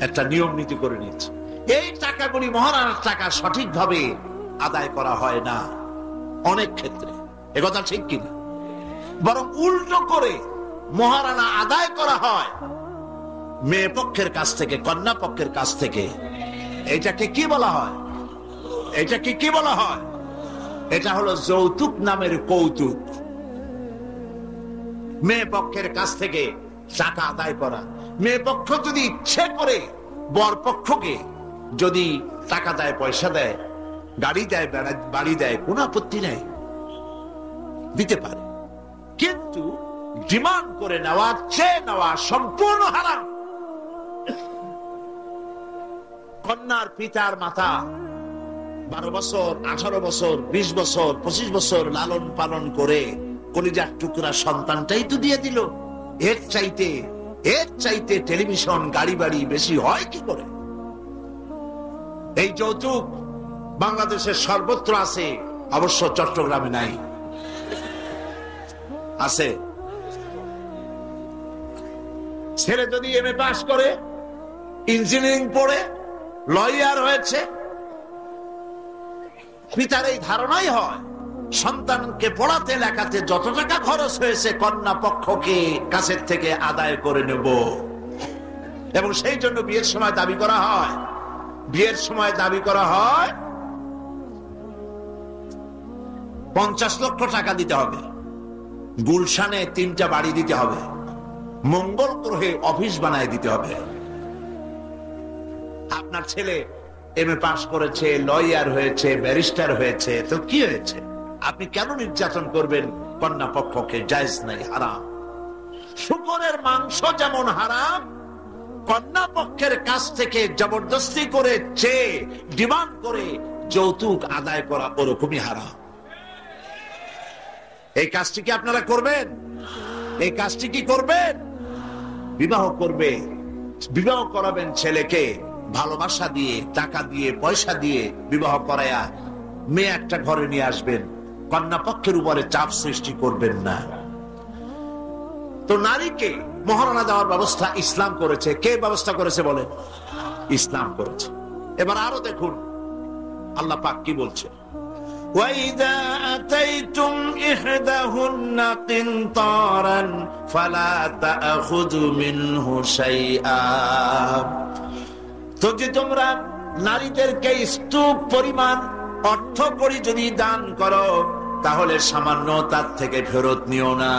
একটা নিয়ম নীতি করে নিয়েছে। এই টাকাগুলি মহারানার টাকা সঠিকভাবে আদায় করা হয় না অনেক ক্ষেত্রে, একথা ঠিক কিনা? বরং উল্টো করে মহারানা আদায় করা হয় মেয়ে পক্ষের কাছ থেকে, কন্যা পক্ষের কাছ থেকে। এটাকে কি বলা হয়? এটাকে কি বলা হয়? এটা হলো যৌতুক নামের কৌতুক। মেয়ে পক্ষের কাছ থেকে টাকা আদায় করা। মেয়ে পক্ষ যদি ইচ্ছে করে বর পক্ষকে যদি টাকা দেয়, পয়সা দেয়, গাড়ি দেয়, বাড়ি দেয়, কোন আপত্তি নেই, দিতে পারে। কিন্তু ডিমান্ড করে নেওয়া, চেয়ে নেওয়া সম্পূর্ণ হারাম। কন্যার পিতার মাতা 12 বছর, 18 বছর, 20 বছর, 25 বছর লালন পালন করে কলিজার টুকরা সন্তানটাই তো দিয়ে দিল। এর চাইতে টেলিভিশন, গাড়ি বাড়ি বেশি হয় কি করে? এই যৌতুক বাংলাদেশের সর্বত্র আছে, অবশ্য চট্টগ্রামে নাই, আছে। ছেলে যদি এমএ পাস করে, ইঞ্জিনিয়ারিং পড়ে, লয়ার হয়েছে, পিতার এই ধারণাই হয় সন্তানকে পড়াতে লেখাতে যত টাকা খরচ হয়েছে কন্যা পক্ষকে কাছের থেকে আদায় করে নেব। এবং সেই জন্য বিয়ের সময় দাবি করা হয় 50 লক্ষ টাকা দিতে হবে, গুলশানে 3টা বাড়ি দিতে হবে, মঙ্গল গ্রহে অফিস বানায় দিতে হবে। আপনার ছেলে এমএ পাস করেছে, লয়ার হয়েছে, ব্যারিস্টার হয়েছে, তো কি হয়েছে? আপনি কেন নির্যাতন করবেন কন্যা পক্ষকে? জায়েজ নাই, হারাম। শুকরের মাংস যেমন হারাম, কন্যা পক্ষের কাছ থেকে জবরদস্তি করে চেয়ে ডিমান্ড করে যৌতুক আদায় করা ওরকমই হারাম। এই কাজটি কি আপনারা করবেন? এই কাজটি কি করবেন? বিবাহ করবে, বিবাহ করাবেন ছেলেকে ভালোবাসা দিয়ে, টাকা দিয়ে, পয়সা দিয়ে বিবাহ করায়া মেয়ে একটা ঘরে নিয়ে আসবেন, কন্যা পক্ষের উপরে চাপ সৃষ্টি করবেন না। তো নারীকে মহারানা দেওয়ার ব্যবস্থা ইসলাম করেছে। কে ব্যবস্থা করেছে বলেন? ইসলাম করেছে। এবার আরো দেখুন আল্লাহ পাক কি বলছে, وَإِذَا أَتَيْتُمْ إِحْدَاهُنَّ قِنطَارًا فَلَا تَأْخُذُوا مِنْهُ شَيْئًا। তো যে তোমরা নারীদেরকে স্তূপ পরিমাণ অর্থ করি যদি দান করো, তাহলে সামান্য তার থেকে ফেরত নিও না।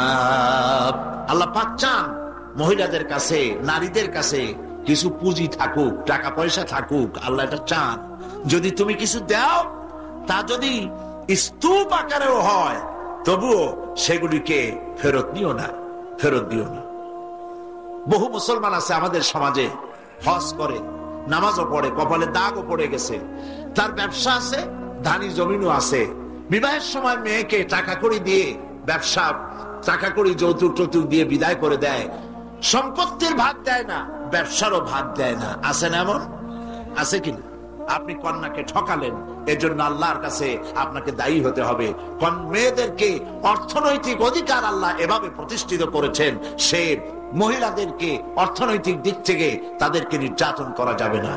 আল্লাহ পাক চান মহিলাদের কাছে, নারীদের কাছে কিছু পুঁজি থাকুক, টাকা পয়সা থাকুক, আল্লাহ এটা চান। যদি তুমি কিছু দাও, তা যদি স্তূপ আকারেও হয়, তবুও সেগুলিকে ফেরত নিও না, ফেরত দিও না। বহু মুসলমান আছে আমাদের সমাজে, হজ করে, নামাজও পড়ে, কপালে দাগও পড়ে গেছে, তার ব্যবসা আছে, ধানি জমিনও আছে, বিবাহের সময় মেয়েকে টাকা কড়ি দিয়ে, ব্যবসা টাকা কড়ি যৌতুক টৌতুক দিয়ে বিদায় করে দেয়, সম্পত্তির ভাগ দেয় না, ব্যবসারও ভাগ দেয় না। আছে না এমন? আছে কিনা? আপনি কন্যাকে ঠকালেন, এজন্য আল্লাহর কাছে আপনাকে দায়ী হতে হবে। মেয়েদেরকে অর্থনৈতিক অধিকার আল্লাহ এভাবে প্রতিষ্ঠিত করেছেন, সে মহিলাদেরকে অর্থনৈতিক দিক থেকে তাদেরকে নির্যাতন করা যাবে না।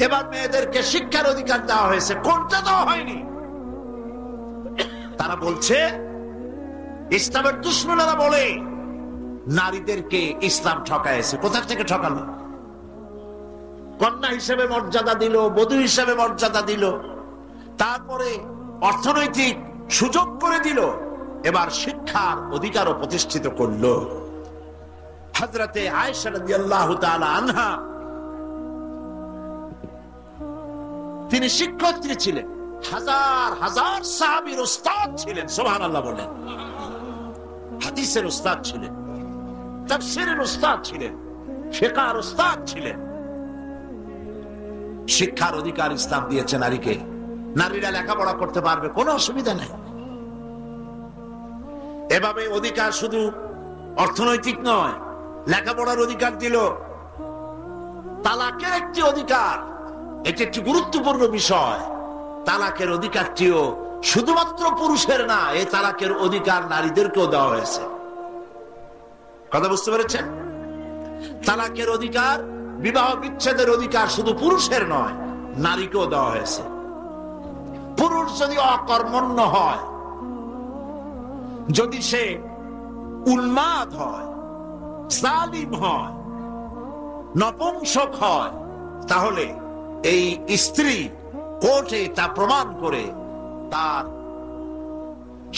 এবার মেয়েদেরকে শিক্ষার অধিকার দেওয়া হয়েছে, কোনটা দেওয়া হয়নি? তারা বলছে, ইসলামের দুশমনেরা বলে নারীদেরকে ইসলাম ঠকাইছে। কোথা থেকে ঠকালো? কন্যা হিসেবে মর্যাদা দিল, বধূ হিসেবে মর্যাদা দিল, তারপরে অর্থনৈতিক সুযোগ করে দিল, এবার শিক্ষার অধিকারও প্রতিষ্ঠিত করলো। হযরতে আয়েশা রাদিয়াল্লাহু তাআলা আনহা, তিনি শিক্ষার্থী ছিলেন, হাজার হাজার সাহাবীর উস্তাদ ছিলেন। সুবহানাল্লাহ বলেন। হাদিসের উস্তাদ ছিলেন, তাফসীরের উস্তাদ ছিলেন, ফিকহের উস্তাদ ছিলেন। শিক্ষার অধিকার ইসলাম দিয়েছে নারীকে। নারীরা লেখাপড়া করতে পারবে, কোনো অসুবিধা নেই। এভাবে অধিকার শুধু অর্থনৈতিক নয়, লেখাপড়ার অধিকার দিল, তালাকের একটি অধিকার, এটি একটি গুরুত্বপূর্ণ বিষয়। তালাকের অধিকারটিও শুধুমাত্র পুরুষের না, এই তালাকের অধিকার নারীদেরকেও দেওয়া হয়েছে। কথা বুঝতে পেরেছেন? তালাকের অধিকার, বিবাহ বিচ্ছেদের অধিকার শুধু পুরুষের নয়, নারীকেও দেওয়া হয়েছে। পুরুষ যদি অকর্মণ্য হয়, যদি সে উন্মাদ হয়, জালিম হয়, নপুংসক হয়, তাহলে এই স্ত্রী কোর্টে তা প্রমাণ করে তার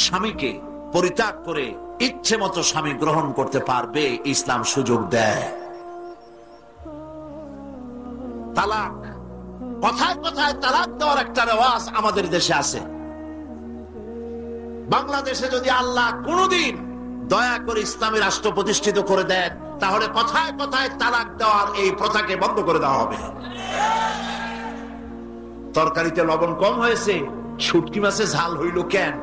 স্বামীকে পরিত্যাগ করে ইচ্ছে মতো স্বামী গ্রহণ করতে পারবে। ইসলাম সুযোগ দেয়। তালাক, কথায় কথায় তালাক দেওয়ার একটা রেওয়াজ আমাদের দেশে আছে। বাংলাদেশে যদি আল্লাহ কোনদিন দয়া করে ইসলামী রাষ্ট্র প্রতিষ্ঠিত করে দেন, তাহলে কথায় কথায় তালাক দেওয়ার এই প্রথাকে বন্ধ করে দেওয়া হবে। তরকারিতে লবণ কম হয়েছে, শুটকি মাছে ঝাল হইল কেন,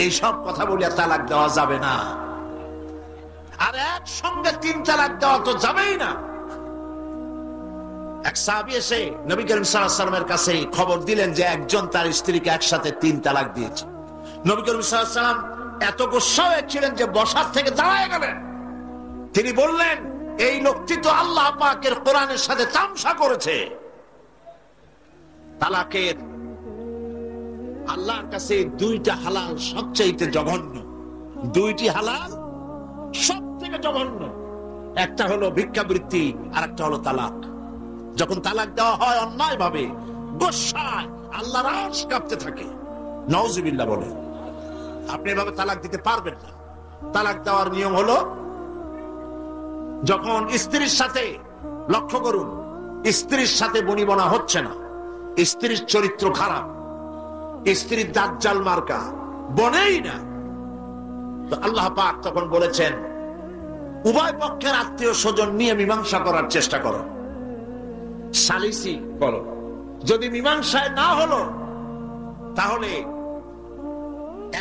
এই সব কথা বলিয়া তালাক দেওয়া যাবে না। আর একসঙ্গে 3 তালাক দেওয়া তো যাবেই না। এক সাহাবী এসে নবী করিম সাল্লাল্লাহু আলাইহি ওয়াসাল্লামের কাছে খবর দিলেন যে একজন তার স্ত্রীকে একসাথে 3 তালাক দিয়েছে। নবী করিম সাল্লাল্লাহু আলাইহি ওয়াসাল্লাম এত গোসা হয়েছিলেন যে বসার থেকে দাঁড়ায় গেলেন। তিনি বললেন, এই লোকটি তো আল্লাহ পাকের কোরআনের সাথে তামসা করেছে। তালাকের আল্লাহর কাছে 2টা হালাল সবচেয়ে জঘন্য, 2টি হালাল সব থেকে জঘন্য। একটা হলো ভিক্ষাবৃত্তি, আর একটা হলো তালাক। যখন তালাক দেওয়া হয় অন্যায় ভাবে, গোসায় আল্লাহর আরশ কাঁপতে থাকে। নাউজুবিল্লাহ বলে। আপনি এভাবে তালাক দিতে পারবেন না। তালাক দেওয়ার নিয়ম হলো, যখন স্ত্রীর সাথে, লক্ষ্য করুন, স্ত্রীর সাথে বনিবনা হচ্ছে না, স্ত্রীর চরিত্র খারাপ, স্ত্রীর দাজ্জাল মার্কা, বনেই না, তো আল্লাহ পাক তখন বলেছেন, উভয় পক্ষের আত্মীয় স্বজন নিয়ে মীমাংসা করার চেষ্টা করো, সালিসি করো। যদি মীমাংসায় না হলো, তাহলে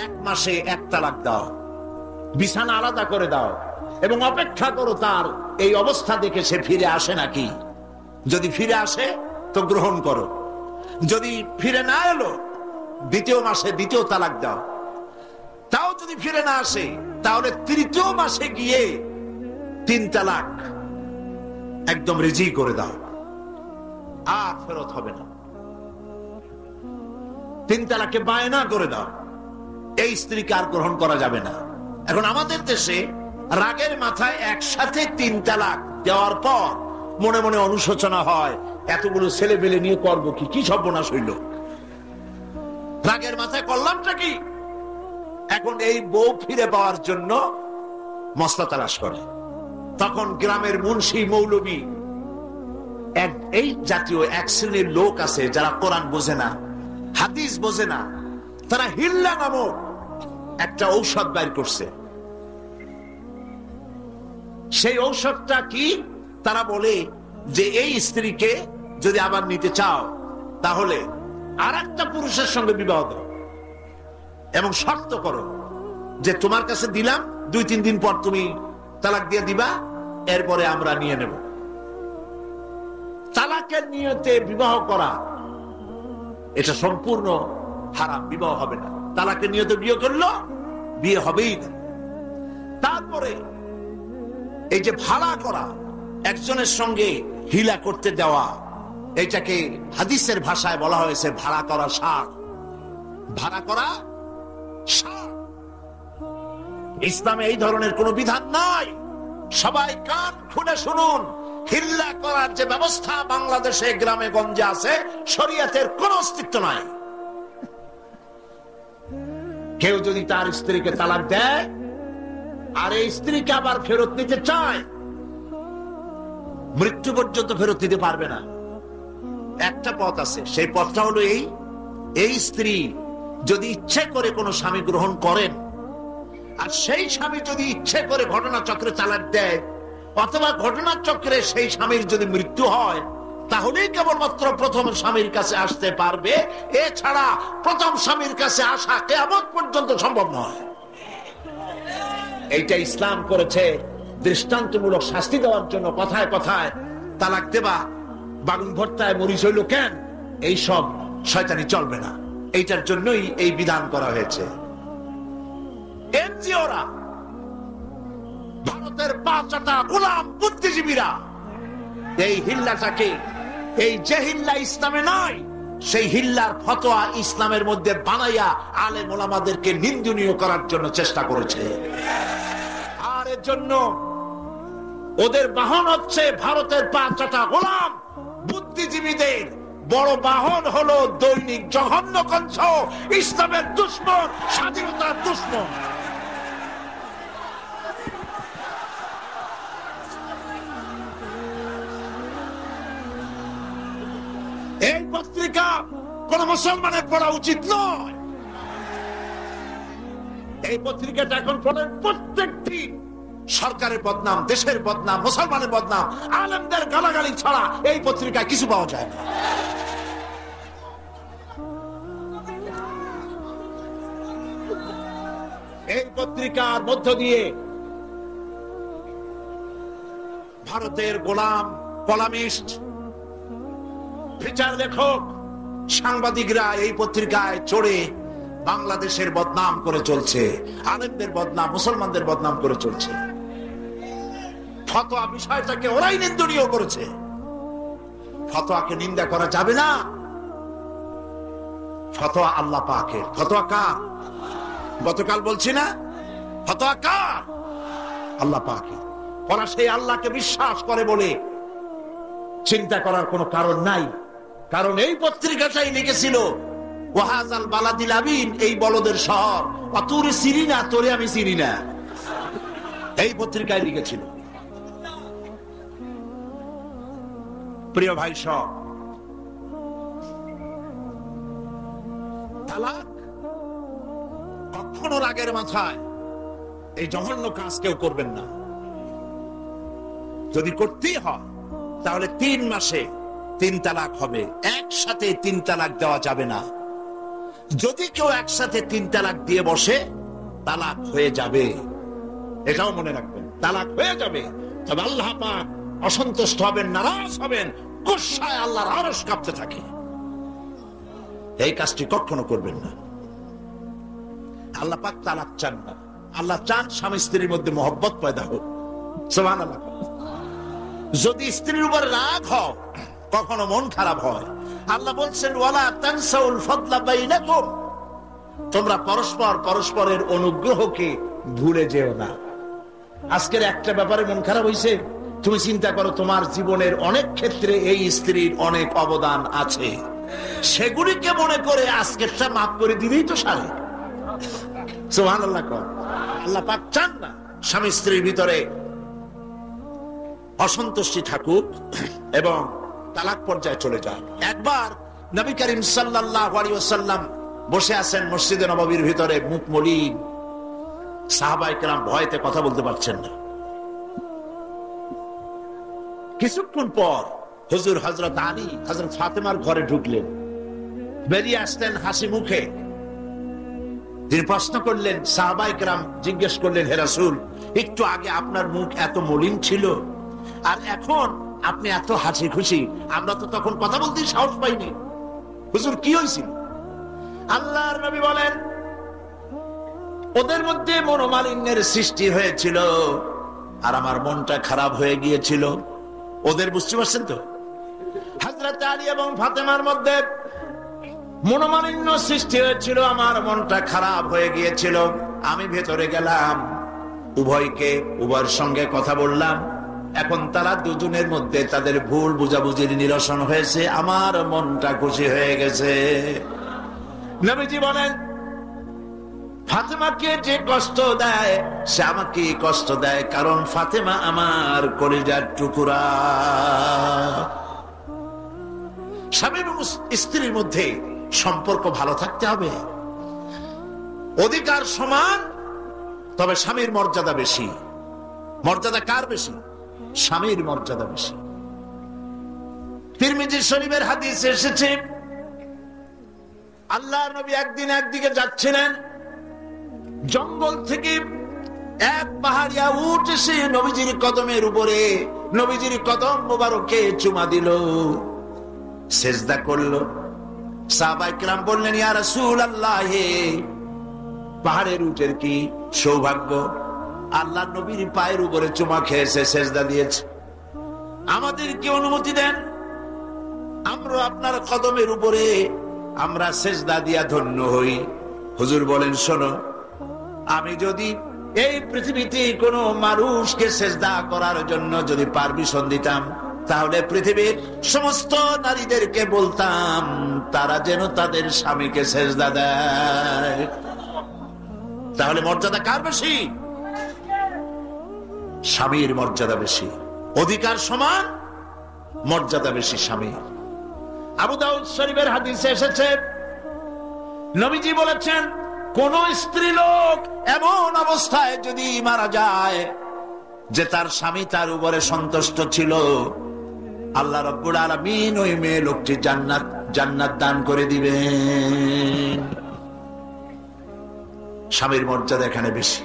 1 মাসে 1 তালাক দাও, বিছানা আলাদা করে দাও, এবং অপেক্ষা করো তার এই অবস্থা দেখে সে ফিরে আসে নাকি। যদি ফিরে আসে তো গ্রহণ করো, যদি ফিরে না এলো 2য় মাসে 2য় তালাক দাও। তাও যদি ফিরে না আসে, তাহলে 3য় মাসে গিয়ে 3 তালাক একদম রেজি করে দাও, আর ফেরত হবে না। 3 তালাকে বায়না করে দাও, এই স্ত্রীকে আর গ্রহণ করা যাবে না। এখন আমাদের দেশে রাগের মাথায় একসাথে 3 তালাক দেওয়ার পর মনে মনে অনুশোচনা হয়, এতগুলো ছেলে পেলে নিয়ে করবো কি, কি সর্বনাশ হইল, রাগের মাথায় করলামটা কি। এখন এই বউ ফিরে পাওয়ার জন্য মসলা তালাশ করে। তখন গ্রামের মুন্সি মৌলবী এই জাতীয় এক শ্রেণীর লোক আছে যারা কোরআন বোঝে না, হাদিস বোঝে না, তারা হিল্লা নামক একটা ঔষধ বাইর করছে। সেই ঔষধটা কি? তারা বলে যে এই স্ত্রীকে যদি আবার নিতে চাও তাহলে আর একটা পুরুষের সঙ্গে বিবাহ দাও এবং শর্ত করো যে তোমার কাছে দিলাম, 2-3 দিন পর তুমি তালাক দিয়ে দিবা, এরপরে আমরা নিয়ে নেব। তালাকের নিয়তে বিবাহ করা এটা সম্পূর্ণ হারাম, বিবাহ হবে না। তালাকের নিয়তে বিয়ে করলো, বিয়ে হবেই না। তারপরে এই যে ভাড়া করা, একজনের সঙ্গে হিলা করতে দেওয়া, এইটাকে হাদিসের ভাষায় বলা হয়েছে ভাড়া করা শাক। ভাড়া করা শাক। ইসলামে এই ধরনের কোন বিধান নাই। সবাই কান খুলে শুনুন, হিল্লা করার যে ব্যবস্থা বাংলাদেশে গ্রামে গঞ্জে আছে, শরীয়তের কোন অস্তিত্ব নাই। কেউ যদি তার স্ত্রীকে তালাক দেয় আর এই স্ত্রীকে আবার ফেরত নিতে চায়, মৃত্যু পর্যন্ত ফেরত দিতে পারবে না। একটা পথ আছে, সেই পথটা হলো এই স্ত্রী যদি ইচ্ছে করে কোনো স্বামী গ্রহণ করেন, আর সেই স্বামী যদি ইচ্ছে করে ঘটনাচক্রে তালাক দেয়, অথবা ঘটনাচক্রে সেই স্বামীর যদি মৃত্যু হয়, তাহলেই কেবলমাত্র প্রথম স্বামীর কাছে আসতে পারবে। এছাড়া প্রথম স্বামীর কাছে আসা কিয়ামত পর্যন্ত সম্ভব নয়। এইটা ইসলাম করেছে দৃষ্টান্তমূলক শাস্তি দেওয়ার জন্য। কথায় কথায় তালাক দেবা, বাগুন ভর্তায় মরিচ হইল কেন, এইসব শয়তানি চলবে না। এইটার জন্যই এই বিধান করা হয়েছে। এনজিওরা, ভারতের পাঁচটা গোলাম বুদ্ধিজীবীরা এই হিল্লাটাকে, এই যে হিল্লা ইসলামে নাই, সেই হিল্লার ফতোয়া ইসলামের মধ্যে বানাইয়া আলেম ওলামাদেরকে নিন্দনীয় করার জন্য চেষ্টা করেছে। আর এর জন্য ওদের বাহন হচ্ছে ভারতের পাঁচটা গোলাম বুদ্ধিজীবীদের বড় বাহন হলো দৈনিক জঘন্য কণ্ঠ, ইসলামের দুশ্মন, স্বাধীনতার দুশ্মন। এই পত্রিকা কোন মুসলমানের পড়া উচিত নয়। এই পত্রিকাটা এখন পড়েন প্রত্যেকটি সরকারের বদনাম, দেশের বদনাম, মুসলমানের বদনাম, আলেমদের গালাগালি ছাড়া এই পত্রিকায় কিছু পাওয়া যায় না। এই পত্রিকার মধ্য দিয়ে ভারতের গোলাম, কলামিস্ট, ফিচার লেখক, সাংবাদিকরা এই পত্রিকায় চড়ে বাংলাদেশের বদনাম করে চলছে, আলেমদের বদনাম, মুসলমানদের বদনাম করে চলছে। ফতোয়া বিষয়টাকে ওরাই নিন্দনীয় করেছে। ফতোয়াকে নিন্দা করা যাবে না। ফতোয়া আল্লাহ পাকের। ফতোয়া কার? গতকাল বলছি না, ফতোয়া কার? আল্লাহ পাকের। ওরা সেই আল্লাহকে বিশ্বাস করে বলে চিন্তা করার কোনো কারণ নাই। কারণ এই পত্রিকাটাই লিখেছিল ওয়াহাজাল বালাদিল আমিন, এই বলদের শহর, অতুরে চিনি না, তোরে আমি চিনি না, এই পত্রিকায় লিখেছিল। প্রিয় ভাই সব, তালাক কখনো রাগের মাথায় এই জঘন্য কাজ কেউ করবেন না। যদি করতেই হয় তাহলে 3 মাসে 3 তালাক হবে, একসাথে 3 তালাক দেওয়া যাবে না। যদি কেউ একসাথে 3 তালাক দিয়ে বসে, তালাক হয়ে যাবে। এটাও মনে রাখবেন, তালাক হয়ে যাবে। তবে আল্লাহ পাক অসন্তুষ্ট হবেন, নারাজ হবেন, গুসায় আল্লাহর আরশ কাঁপতে থাকে। এই কাজটি কখনো করবেন না। আল্লাহ পাক তালাক চান না। আল্লাহ চান স্বামী স্ত্রীর মধ্যে মহব্বত পয়দা হোক। সুবহানাল্লাহ। যদি স্ত্রীর উপর রাগ হয়, কখনো মন খারাপ হয়, আল্লাহ বলছেন ওয়ালা তানসাউল ফাদলা বাইনাকুম, তোমরা পরস্পর পরস্পরের অনুগ্রহকে ভুলে যেও না। আজকের একটা ব্যাপারে মন খারাপ হইছে, তুমি চিন্তা করো তোমার জীবনের অনেক ক্ষেত্রে এই স্ত্রীর অনেক অবদান আছে, সেগুলিকে মনে করে আজকেরটা মাফ করে দিলেই তো সারে। সুবহানাল্লাহ। আল্লাহ পাক চান না স্বামী স্ত্রীর ভিতরে অসন্তুষ্টি থাকুক এবং তালাক পর্যায়ে চলে যায়। একবার নবী করিম সাল্লাল্লাহু আলাইহি ওয়াসাল্লাম বসে আছেন মসজিদে নববীর ভিতরে, মুখ মলিন, সাহাবায়ে কেরাম ভয়তে কথা বলতে পারছেন না। কিছুক্ষণ পর হুজুর হযরত আলী হযরত ফাতেমার ঘরে ঢুকলেন, বেরিয়ে আসলেন হাসি মুখে। তিনি প্রশ্ন করলেন, সাহাবায়ে কেরাম জিজ্ঞেস করলেন, হে রাসূল, একটু আগে আপনার মুখ এত মলিন ছিল আর এখন আপনি এত হাসি খুশি, আমরা তো তখন কথা বলতে সাহস পাইনি, হুজুর কি হয়েছিল? আল্লাহর নবী বলেন, ওদের মধ্যে মনোমালিন্যের সৃষ্টি হয়েছিল আর আমার মনটা খারাপ হয়ে গিয়েছিল। ওদের, বুঝতে পারছেন তো, হযরত আলী এবং ফাতেমার মধ্যে মনোমালিন্য সৃষ্টি হয়েছিল, আমার মনটা খারাপ হয়ে গিয়েছিল। আমি ভেতরে গেলাম, উভয়ের সঙ্গে কথা বললাম। এখন তারা দুজনের মধ্যে তাদের ভুল বুঝাবুঝির নিরসন হয়েছে, আমার মনটা খুশি হয়ে গেছে। নবীজি বলেন, ফাতেমাকে যে কষ্ট দেয় সে আমাকে কষ্ট দেয়, কারণ ফাতেমা আমার কলিজার টুকরা। স্বামী এবং স্ত্রীর মধ্যে সম্পর্ক ভালো থাকতে হবে, অধিকার সমান, তবে স্বামীর মর্যাদা বেশি। মর্যাদা কার বেশি? স্বামীর মর্যাদা বেশি। তিরমিজি শরীফের হাদিসে এসেছে, আল্লাহর নবী একদিন একদিকে যাচ্ছিলেন, জঙ্গল থেকে এক পাহাড়িয়া উট এসে নবীজির কদমের উপরে, নবীজির কদম মোবারকে চুমা দিল, সেজদা করলো। সাহাবায়ে কেরাম বললেন, ইয়া রাসূলুল্লাহ, পাহাড়ের উটের কি সৌভাগ্য, আল্লাহর নবীর পায়ের উপরে চুমা খেয়েছে, সেজদা দিয়েছে। আমাদের কি অনুমতি দেন, আমরা আপনার কদমের উপরে আমরা সেজদা দিয়া ধন্য হই। হুজুর বলেন, শোনো, আমি যদি এই পৃথিবীতে কোনো মানুষকে সেজদা করার জন্য যদি পারমিশন দিতাম, তাহলে পৃথিবীর সমস্ত নারীদেরকে বলতাম তারা যেন তাদের স্বামীকে সেজদা দেয়। তাহলে মর্যাদা কার বেশি? স্বামীর মর্যাদা বেশি। অধিকার সমান, মর্যাদা বেশি স্বামীর। আবু দাউদ শরীফের হাদিসে এসেছে, নবীজি বলেছেন, কোন স্ত্রী লোক এমন অবস্থায় যদি মারা যায় যে তার স্বামী তার উপরে সন্তুষ্ট ছিল, আল্লাহ রাব্বুল আলামিন ওই মেয়ে লোকটি জান্নাত দান করে দিবেন। স্বামীর মর্যাদা এখানে বেশি।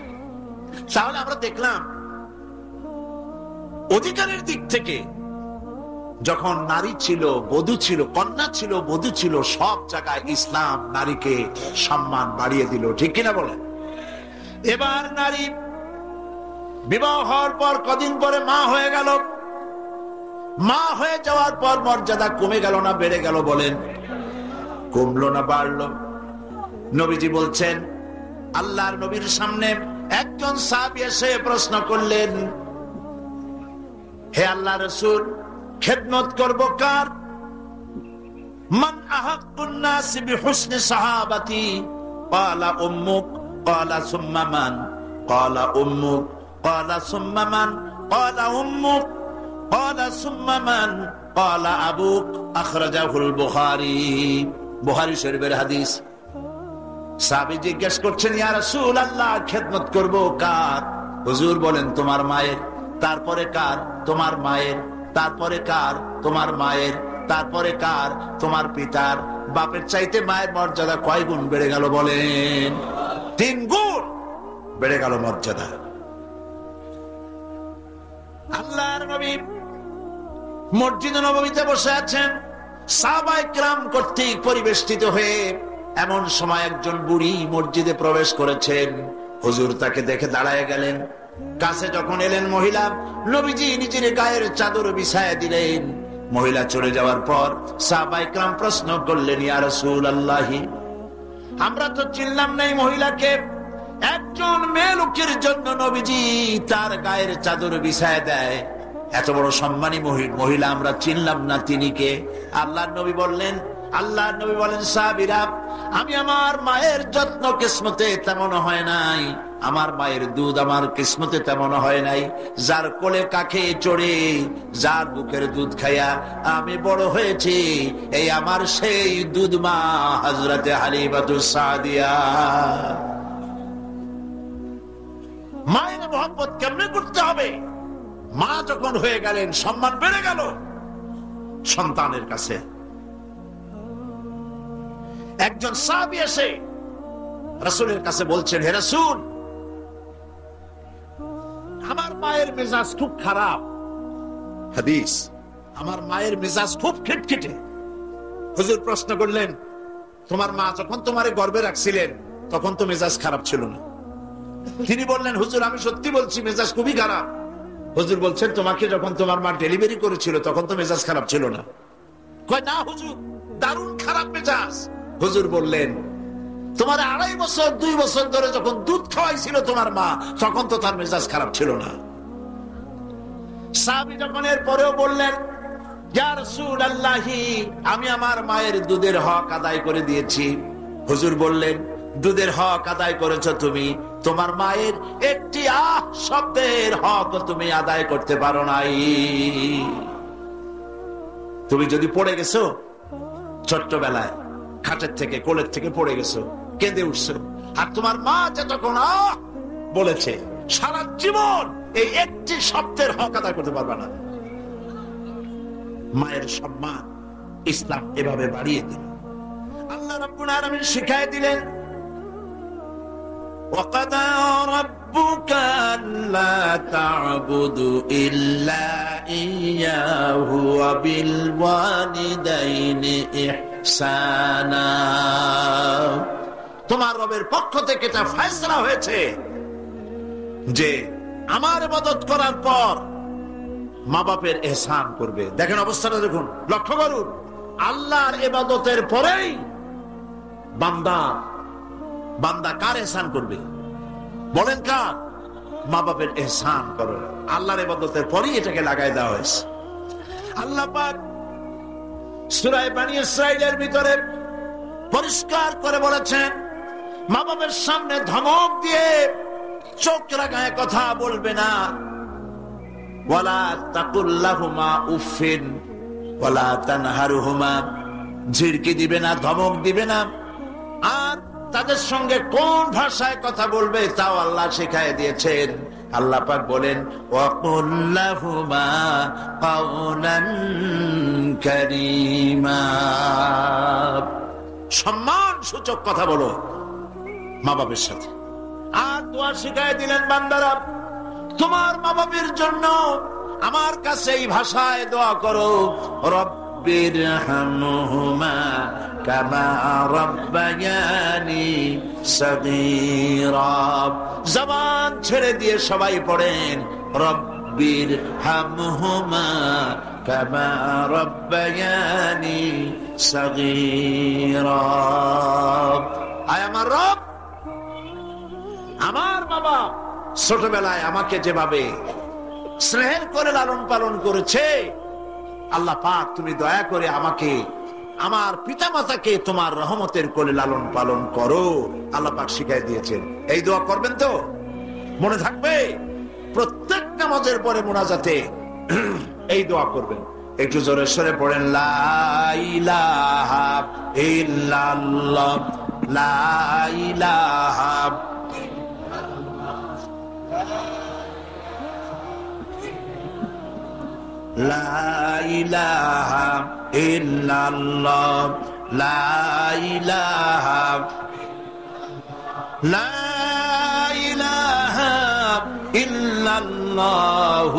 তাহলে আমরা দেখলাম অধিকারের দিক থেকে যখন নারী ছিল, বধূ ছিল, কন্যা ছিল, বধূ ছিল, সব জায়গায় ইসলাম নারীকে সম্মান বাড়িয়ে দিল, ঠিক কিনা বলেন? এবার নারী বিবাহ হওয়ার পর কদিন পরে মা হয়ে গেল, মা হয়ে যাওয়ার পর মর্যাদা কমে গেল না বেড়ে গেল? বলেন, কমলো না বাড়লো? নবীজি বলছেন, আল্লাহর নবীর সামনে একজন সাহাবী এসে প্রশ্ন করলেন, হে আল্লাহ রাসূল, খেদমত করব কার? মান আহাক্কুন নাস বিহুসনি সাহাবাতি? ক্বালা উম্মুক। ক্বালা সুম্মা মান? ক্বালা উম্মুক। ক্বালা সুম্মা মান? ক্বালা উম্মুক। ক্বালা সুম্মা মান? ক্বালা আবুক। আখরাজাহুল বুখারী। বুখারী শরীফের হাদিস। সাহাবী জিজ্ঞেস করছেন, ইয়া রাসূলুল্লাহ, খেদমত করব কার? হুজুর বলেন, তোমার মায়ের। তারপরে কার? তোমার মায়ের। তারপরে কার? তোমার মায়ের। তারপরে কার? তোমার পিতার। বাপের চাইতে মায়ের মর্যাদা কয় গুণ বেড়ে গেল বলেন? 3 গুণ বেড়ে গেল মর্যাদা। আল্লাহর নবী মসজিদে নববীতে বসে আছেন, সাহাবায়ে কেরাম কর্তৃক পরিবেষ্টিত হয়ে এমন সময় একজন বুড়ি মসজিদে প্রবেশ করেছেন। হুজুর তাকে দেখে দাঁড়ায় গেলেন। কাছে যখন এলেন মহিলা, নবীজি নিজের গায়ের চাদর বিছায়া দিলেন। মহিলা চলে যাওয়ার পর সাহাবায়ে কেরাম প্রশ্ন করলেন, ইয়া রাসূলুল্লাহ, আমরা তো চিনলাম না এই মহিলাকে। একজন মেয়ে লোকের জন্য নবীজি তার গায়ের চাদর বিছায়া দেয়, এত বড় সম্মানী মহিলা আমরা চিনলাম না, তিনি কে? আল্লাহর নবী বলেন, সাহাবীরা, আমি আমার মায়ের যত্ন কিসমতে তেমন হয় নাই, আমার মায়ের দুধ আমার কিসমতে তেমন হয় নাই, যার কোলে কাকে চড়ে যার বুকের দুধ খাইয়া আমি বড় হয়েছি, এই আমার সেই দুধ মা হযরতে হালিমাতুস সাদিয়া। মায়ের মহব্বত কেমনে করতে হবে? মা যখন হয়ে গেলেন সম্মান বেড়ে গেল সন্তানের কাছে। একজন সাহাবী এসে রাসূলের কাছে বলছেন, হে রাসূল, আমার মায়ের মেজাজ খুব খারাপ। হাদিস, আমার মায়ের মেজাজ খুব খিটখিটে। হুজুর প্রশ্ন করলেন, তোমার মা যখন তোমারে গর্ভে রাখছিলেন তখন তো মেজাজ খারাপ ছিল না? তিনি বললেন, হুজুর আমি সত্যি বলছি মেজাজ খুবই খারাপ। হুজুর বলছেন, তোমাকে যখন তোমার মা ডেলিভারি করেছিল তখন তো মেজাজ খারাপ ছিল না? কয় না হুজুর, দারুণ খারাপ মেজাজ। হুজুর বললেন, তোমার 2.5 বছর 2 বছর ধরে যখন দুধ খাওয়াইছিল তোমার মা তখন তো তার মেজাজ খারাপ ছিল না। সাহাবী যখন এর পরেও বললেন, ইয়া রাসূলুল্লাহ, আমি আমার মায়ের দুধের হক আদায় করে দিয়েছি। হুজুর বললেন, দুধের হক আদায় করেছো তুমি, তোমার মায়ের একটি শব্দের হক তুমি আদায় করতে পারো নাই। তুমি যদি পড়ে গেছো ছোট্টবেলায়, খাটের থেকে কোলের থেকে পড়ে গেছো, কেঁদে উঠছো, আর তোমার মা যতক্ষণ বলেছে সারা জীবন এই একটি শব্দের হক আদায় করতে পারবে না। মায়ের সম্মান ইসলাম এভাবে বাড়িয়ে দিল। আল্লাহ রাব্বুল আলামিন শিখায় দিলেন, وَقَضَى رَبُّكَ أَلَّا تَعْبُدُوا إِلَّا إِيَّاهُ وَبِالْوَالِدَيْنِ إِحْسَانًا। তোমার রবের পক্ষ থেকে এটা ফয়সালা হয়েছে যে আমার ইবাদত করার পর মা বাপের ইহসান করবে। দেখেন অবস্থাটা, দেখুন, লক্ষ্য করুন, আল্লাহর ইবাদতের পরেই বান্দা কার ইহসান করবে? বলেন কার? মা বাপের ইহসান করো। আল্লাহর ইবাদতের পরেই এটাকে লাগাই দেওয়া হয়েছে। আল্লাহ পাক সূরা বনী ইসরাঈলের ভিতরে পরিষ্কার করে বলেছেন, মা বাপের সামনে ধমক দিয়ে চোখ রাগায় কথা বলবে না। ওয়ালা তাকুল লাহুমা উফিন ওয়ালা তানহারহুমা, ঝিড়কি দিবে না, ধমক দিবে না। আর তাদের সঙ্গে কোন ভাষায় কথা বলবে তাও আল্লাহ শিখায় দিয়েছেন। আল্লাহ পাক বলেন, ওয়াকুল লাহুমা কাওলান কারীমা, সম্মান সূচক কথা বলো মা বাবার সাথে। আর দোয়া শিখায় দিলেন, বান্দারা তোমার মা বাবার জন্য আমার কাছে এই ভাষায় দোয়া করো, রব্বিরহামহুমা কামা রাব্বায়ানি সাগীরা। জবান ছেড়ে দিয়ে সবাই পড়েন, রব্বিরহামহুমা কামা রাব্বায়ানি সাগীরা। আয় আমার রব, আমার বাবা ছোটবেলায় আমাকে যেভাবে স্নেহের করে লালন পালন করেছে, আল্লাহ পাক তুমি দয়া করে আমাকে, আমার পিতা মাতাকে তোমার রহমতের কোলে লালন পালন করো। আল্লাহ পাক শিখাই দিয়েছেন। এই দোয়া করবেন তো? মনে থাকবে? প্রত্যেক নামাজের পরে মুনাজাতে এই দোয়া করবেন। একটু জোরে সরে পড়েন, লা ইলাহা ইল্লাল্লাহ, লা ইলাহা লা ইলাহা ইল্লাল্লাহ, লা ইলাহা লা ইলাহা ইল্লাল্লাহ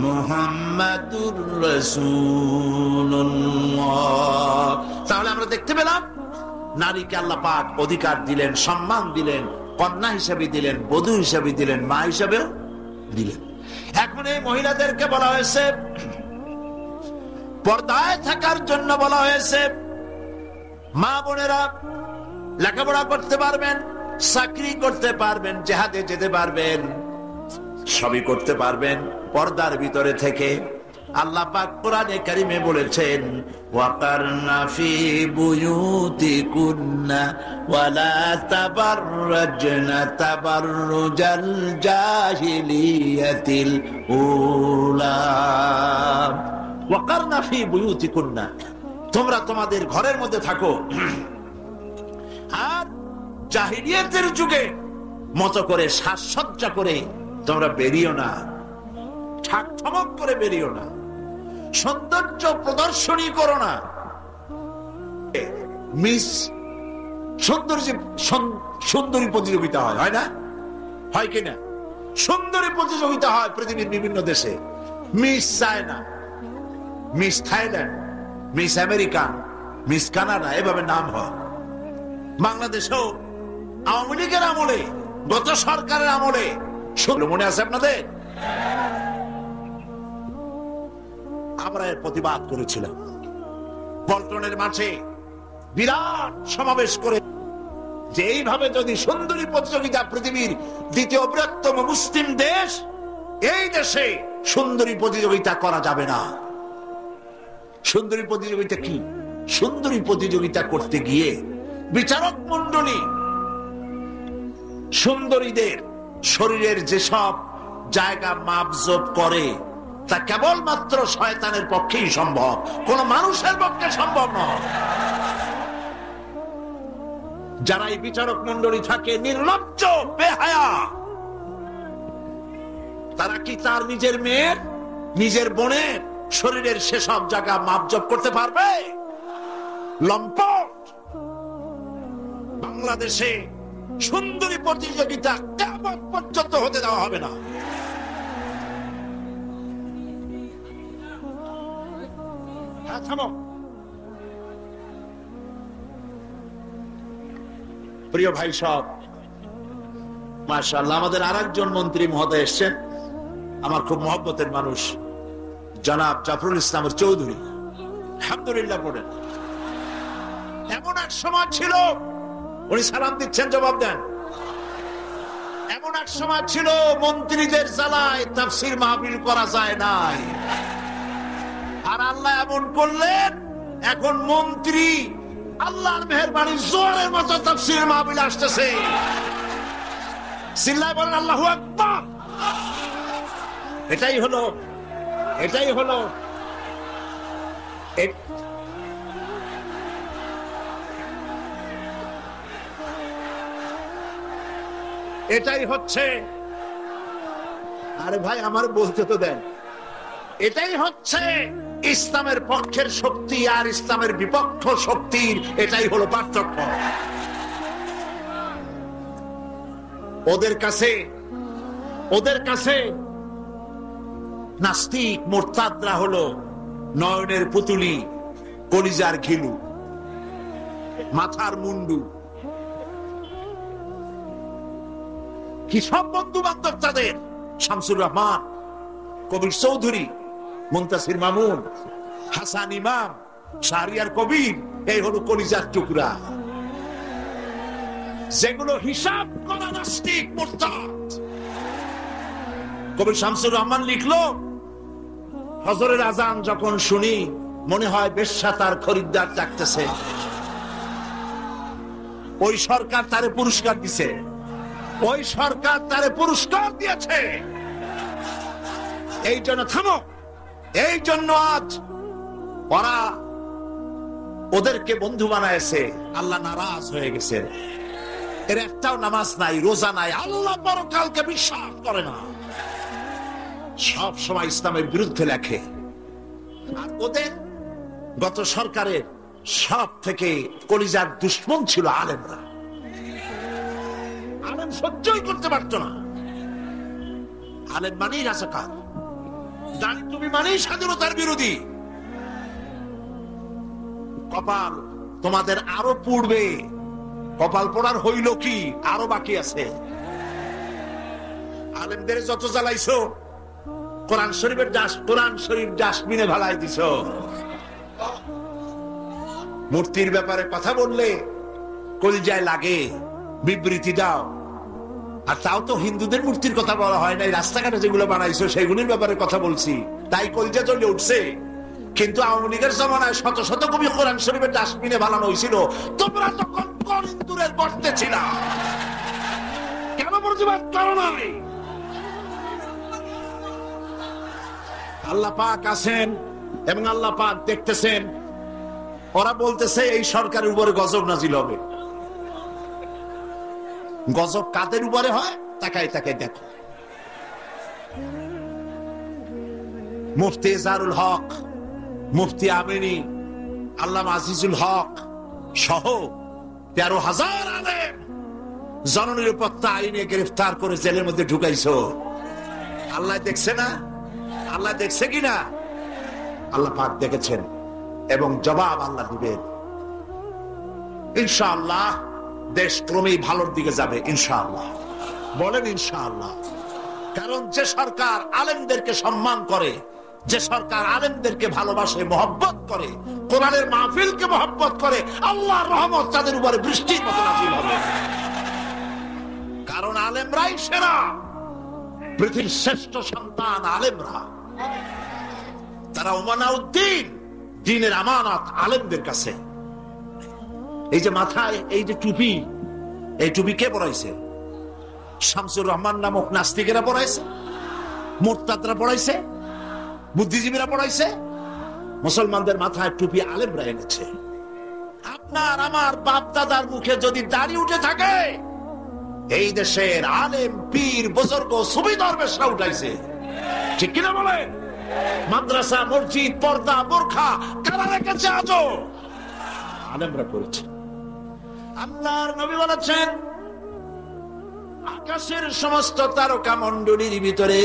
মুহাম্মাদুর রাসূলুল্লাহ। তাহলে আমরা দেখতে পেলাম নারীকে আল্লাহ পাক অধিকার দিলেন, সম্মান দিলেন, কন্যা হিসেবে দিলেন, বধূ হিসেবে দিলেন, মা হিসেবেও দিলেন। এখন এই মহিলাদেরকে বলা হয়েছে পর্দায় থাকার জন্য বলা হয়েছে। মা বোনেরা লেখাপড়া করতে পারবেন, চাকরি করতে পারবেন, জিহাদে যেতে পারবেন, সবই করতে পারবেন পর্দার ভিতরে থেকে। আল্লাহ পাক কোরআনে কারিমে বলেছেন, ওয়াকারনা ফি বুয়ুতিকুন্না ওয়ালা তাবাররাজনা তাবাররুজাল জাহিলিয়াতিল উলা। ওয়াকারনা ফি বুয়ুতিকুন্না, তোমরা তোমাদের ঘরের মধ্যে থাকো, আর জাহিলিয়াতের যুগে মতো করে সাজসজ্জা করে তোমরা বেরিও না, ঠাকঠমক করে বেরিও না, সৌন্দর্য প্রদর্শনী করো না। মিস সুন্দরী প্রতিযোগিতা হয় না? হয় কিনা? সুন্দরী প্রতিযোগিতা হয় পৃথিবীর বিভিন্ন দেশে। Miss China, miss Thailand, miss America, miss Canada, এভাবে নাম হয়। বাংলাদেশেও আওয়ামী লীগের আমলে, গত সরকারের আমলে, মনে আছে আপনাদের? আমরা এর প্রতিবাদ করেছিলাম। পল্টনের মাঠে বিরাট সমাবেশ করে যে এইভাবে যদি সুন্দরী প্রতিযোগিতা, পৃথিবীর দ্বিতীয় বৃহত্তম মুসলিম দেশ, এই দেশে সুন্দরী প্রতিযোগিতা করা যাবে না। সুন্দরী প্রতিযোগিতা কি? সুন্দরী প্রতিযোগিতা করতে গিয়ে বিচারক মন্ডলী সুন্দরীদের শরীরের যেসব জায়গা মাপজোপ করে তা কেবলমাত্র শয়তানের পক্ষেই সম্ভব, কোন মানুষের পক্ষে সম্ভব নয়। যারা এই বিচারক মন্ডলী থাকে নির্লজ্জ, বেহায়া, তারা কি তার নিজের মেয়ের, নিজের বোনের শরীরের সেসব জায়গা মাপজোপ করতে পারবে? লম্পট। বাংলাদেশে সুন্দরী প্রতিযোগিতা কিয়ামত পর্যন্ত হতে দেওয়া হবে না। প্রিয় ভাই সব, মাশাআল্লাহ, আমাদের আরেকজন মন্ত্রী মহোদয় এসছেন, আমার খুব মহব্বতের মানুষ, জনাব জাফরুল ইসলামের চৌধুরী। আলহামদুলিল্লাহ পড়েন। এমন এক সময় ছিল, উনি সালাম দিচ্ছেন, জবাব দেন। এমন এক সময় ছিল মন্ত্রীদের জ্বালায় তাফসীর মাহফিল করা যায় নাই, আর আল্লাহ এমন করলেন এখন মন্ত্রী আল্লাহর মেহেরবানি জোয়ারের মতো তাফসীর মাহফিল আসতেছে। চিল্লায় বলেন আল্লাহু আকবার। এটাই হলো এটাই হচ্ছে, আরে ভাই আমার বলতে তো দেন, এটাই হচ্ছে ইসলামের পক্ষের শক্তি আর ইসলামের বিপক্ষ শক্তির, এটাই হলো পার্থক্য। ওদের কাছে নাস্তিক মোরতাদরা হলো নয়নের পুতুলি, কলিজার ঘিলু, মাথার মুন্ডু। কি সব বন্ধু বান্ধব তাদের! শামসুর রহমান, কবির চৌধুরী, মুনতাসির মামুন, হাসান ইমাম, শাহরিয়ার কবির, এই হলো কলিজার টুকরা, যেগুলো হিসাব করা নাস্তিক মুরতাদ। কবি শামসুর রহমান লিখলো, ফজরের আজান যখন শুনি মনে হয় বেশ্যা তার খরিদ্দার ডাকতেছে। ওই সরকার তারে পুরস্কার দিছে, ওই সরকার তারে পুরস্কার দিয়েছে। এই জন্য থামো, এই জন্য আজ ওরা ওদেরকে বন্ধু বানায়ছে, আল্লাহ নারাজ হয়ে গেছে। এর একটাও নামাজ নাই, রোজা নাই, আল্লাহ পরকালকে বিশ্বাস করে না, সব সময় ইসলামের বিরুদ্ধে লেখে। আর ওদের গত সরকারের সব থেকে কলিজার দুশ্মন ছিল আলেমরা। আলেম সহ্যই করতে পারত না। আলেম মানেই রাজাকার, দাঁড়ি তুমি মানেই স্বাধীনতার বিরোধী। কপাল তোমাদের আরো পুড়বে, কপাল পোড়ার হইল কি, আরো বাকি আছে। আলেমদের যত জ্বালাইছো, কোরআন শরীফের কোরআন শরীফ ডাস্টবিনে ভালাই দিছ। মূর্তির ব্যাপারে কথা বললে কলিজায় লাগে, বিবৃতি দাও। আর তাও তো হিন্দুদের মূর্তির কথা বলা হয় নাই, রাস্তাঘাটে যেগুলো বানাইছো সেগুলির ব্যাপারে কথা বলছি, তাই কলজা জ্বলে উঠছে। কিন্তু আওয়ামী লীগের জমানায় শত শত কবি কোরআন শরীফের ডাস্টবিনে বানানো হয়েছিল, তোমরা তখন কোন ইন্দুরের গর্তে ছিল? কেন প্রতিবাদ করো না? আল্লাহ পাক আছেন এবং আল্লাহ পাক দেখতেছেন। ওরা বলতেছে এই সরকারের উপরে গজব নাজিল হবে। গজব কাদের উপরে হয়? তাকাই তাকাই দেখো। মুফতি ইজারুল হক, মুফতি আমিনী, আল্লামা আজিজুল হক সহ 13,000 আলেম জননিরাপত্তা আইনে গ্রেফতার করে জেলের মধ্যে ঢুকাইছো। আল্লাহ দেখছে না? আল্লাহ দেখছে কিনা? আল্লাহ পাক দেখেছেন এবং জবাব আল্লাহ দিবেন ইনশাআল্লাহ। দেশ ক্রমেই ভালোর দিকে যাবে ইনশাআল্লাহ। বলেন ইনশাআল্লাহ। কারণ যে সরকার আলেমদেরকে সম্মান করে, যে সরকার আলেমদেরকে ভালোবাসে, মহব্বত করে, কোরআনের মাহফিলকে মহব্বত করে, আল্লাহর রহমত তাদের উপরে বৃষ্টির মতো নাযিল হবে। কারণ আলেমরাই সেরা, পৃথিবীর শ্রেষ্ঠ সন্তান আলেমরা। তারা উমানাউদ্দিন, দ্বীনের আমানত আলেমদের কাছে। এই যে মাথায় এই যে টুপি, এই টুপি কে পড়াইছে? শামসুর রহমান নামক নাস্তিকেরা পড়াইছে, মুরতাদরা পড়াইছে, বুদ্ধিজীবীরা পড়াইছে। মুসলমানদের মাথায় টুপি আলেমরা এনেছে। আপনার আমার বাপ দাদার মুখে যদি দাড়ি উঠে থাকে, এই দেশের আলেম পীর বুজুর্গ সুফি দরবেশরা উঠাইছে। ঠিক কিনা বলেন? মাদ্রাসা, মসজিদ, পর্দা, বোরখা কারা রেখেছে? আজও আলেমরা করেছে। আল্লাহর নবী বলেছেন, আকাশের সমস্ত তারকা মণ্ডলীর ভিতরে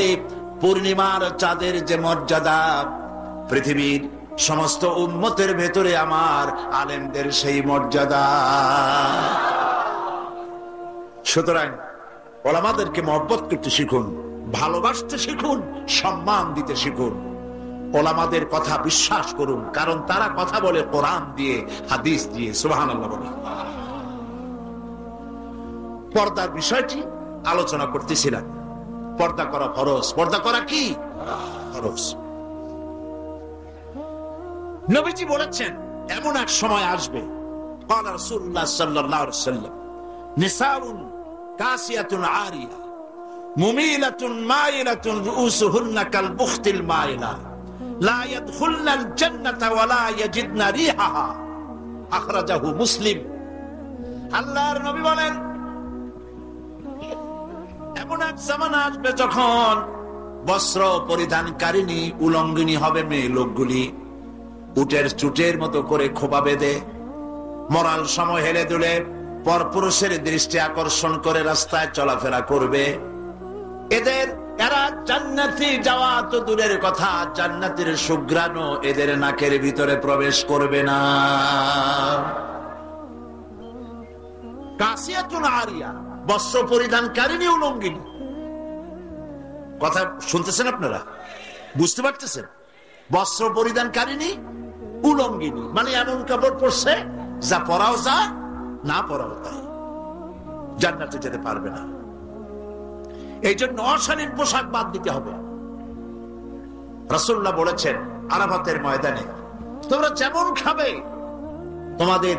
পূর্ণিমার চাঁদের যে মর্যাদা, পৃথিবীর সমস্ত উম্মতের ভেতরে আমার আলেমদের সেই মর্যাদা। সুতরাং ওলামাদেরকে মহব্বত করতে শিখুন, ভালোবাসতে শিখুন, সম্মান দিতে শিখুন। ওলামাদের কথা বিশ্বাস করুন, কারণ তারা কথা বলে কোরআন দিয়ে, হাদিস দিয়ে। সুবহানাল্লাহ বলেন। পর্দার বিষয়টি আলোচনা করতেছিলাম। পর্দা করা ফরজ। পর্দা করা কি ফরজ? নবীজি বলেছেন এমন এক সময় আসবে, قال رسول الله صلى الله عليه وسلم نساء كاسية عارية مميلة مائلة رؤوسهن كالبخت المائلة لا يدخلن الجنة ولا يجدن ريحها أخرجه مسلم। আল্লাহর নবী বলেন এমন এক জামানা আসবে যখন বস্ত্র পরিধানকারিণী উলঙ্গিনী হবে মেয়ে লোকগুলি। উটের চুটের মতো করে খোপা বেঁধে মরাল সময় হেলে দুলে পরপুরুষের দৃষ্টি আকর্ষণ করে রাস্তায় চলাফেরা করবে। এরা জান্নাতি যাওয়া তো দূরের কথা, জান্নাতের সুঘ্রাণও এদের নাকের ভিতরে প্রবেশ করবে না। কাসিয়াতুন আরিয়া, বস্ত্র পরিধানকারিণী উলঙ্গিনী। কথা শুনতেছেন আপনারা? বুঝতে পারতেছেন? বস্ত্র পরিধানকারিণী উলঙ্গিনী মানে এমন কাপড় পরছে যা পরাও যা, না পরাও তাই, জান্নাতে যেতে পারবে না। এই জন্য অশালীন পোশাক বাদ দিতে হবে। রাসূলুল্লাহ বলেছেন আরাফাতের ময়দানে, তোমরা যেমন খাবে তোমাদের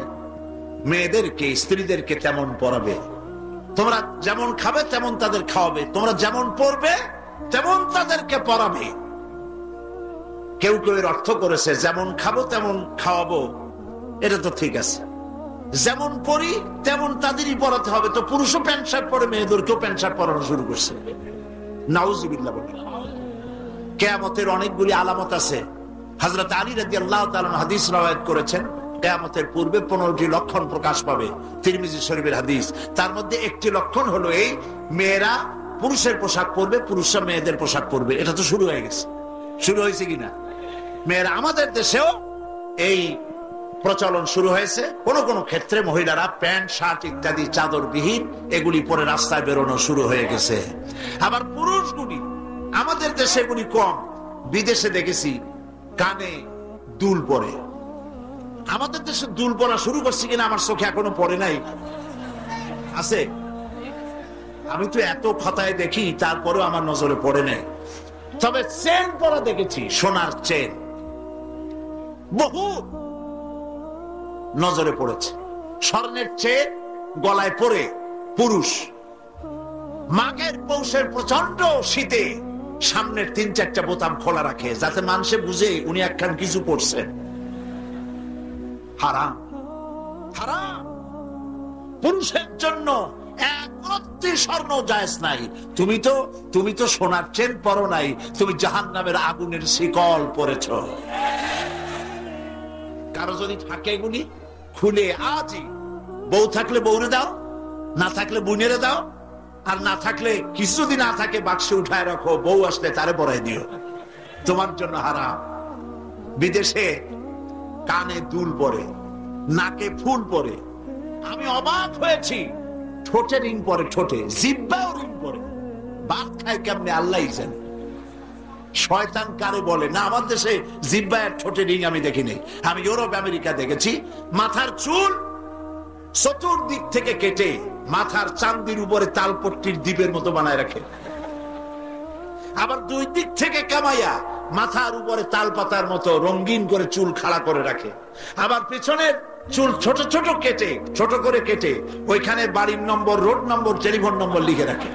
মেয়েদেরকে, স্ত্রীদেরকে তেমন পরাবে। তোমরা যেমন খাবে তেমন তাদের খাওয়াবে। তোমরা যেমন পরবে তেমন তাদেরকে পরাবে। কেউ কেউ এর অর্থ করেছে যেমন খাবো তেমন খাওয়াবো। এটা তো ঠিক আছে, যেমন পরি তেমন তাদেরই পরাতে হবে। তো পুরুষও প্যান্ট শার্ট পরে মেয়েদেরকেও প্যান্ট শার্ট পরানো শুরু করছে। নাউজুবিল্লাহ বলেন। কিয়ামতের অনেকগুলি আলামত আছে। হযরত আলী রাদিয়াল্লাহু তাআলা হাদিস রওয়ায়াত করেছেন, কিয়ামতের পূর্বে 15টি লক্ষণ প্রকাশ পাবে। তিরমিজি শরীফের হাদিস। তার মধ্যে একটি লক্ষণ হলো এই, মেয়েরা পুরুষের পোশাক পরবে, পুরুষরা মেয়েদের পোশাক পরবে। এটা তো শুরু হয়ে গেছে। শুরু হয়েছে কিনা? মেয়েরা আমাদের দেশেও এই প্রচলন শুরু হয়েছে। কোন কোন ক্ষেত্রে মহিলারা প্যান্ট শার্ট ইত্যাদি চাদরবিহীন এগুলি পরে রাস্তায় বেরোনো শুরু হয়ে গেছে। আবার পুরুষগুলি আমাদের দেশে এগুলি কম, বিদেশে দেখেছি কানে দুল পরে। আমাদের দেশে দুল পরা শুরু করছে কিনা আমার চোখে এখনো পড়ে নাই। আছে? আমি তো এত খাতায় দেখি, তারপরেও আমার নজরে পড়ে নাই। তবে চেন পরা দেখেছি, সোনার চেন বহু নজরে পড়েছে। স্বর্ণের চেন গলায় পরে পুরুষ মাঘের পৌষের প্রচন্ড শীতে সামনের 3-4টা বোতাম খোলা রাখে, যাতে মানুষে বুঝে উনি একখান কিছু পড়ছেন। হারাম, হারাম। পুরুষের জন্য এক রত্তি স্বর্ণ জায়েজ নাই। তুমি তো সোনার চেন পরো নাই, তুমি জাহান্নামের আগুনের শিকল পরেছ। কারো যদি থাকে এগুলি খুলে আজই, বউ থাকলে বউরে দাও, না থাকলে বুনেরে দাও, আর না থাকলে কিছু যদি না থাকে বাক্সে উঠায় রাখো, বউ আসলে তারে পরাই দিও, তোমার জন্য হারাম। বিদেশে কানে দুল পরে, নাকে ফুল পরে, আমি অবাক হয়েছি। ঠোঁটে রিং পরে, ঠোঁটে জিহ্বাও রিং পরে। ভাত খায় কেমনে আল্লাহই জানে। শয়তান কারে বলে না, আমার দেশে জিহ্বায় ঠোঁটে রিং আমি দেখিনি। আমি ইউরোপ আমেরিকা দেখেছি, মাথার চুল চতুর্দিক থেকে কেটে মাথার চান্দির উপরে তালপট্টির দ্বীপের মতো বানায় রাখে, আবার দুই দিক থেকে কামাইয়া মাথার উপরে তাল পাতার মতো রঙিন করে চুল খাড়া করে রাখে, আবার পেছনের চুল ছোট ছোট করে কেটে ওইখানে বাড়ির নম্বর, রোড নম্বর, টেলিফোন নম্বর লিখে রাখে।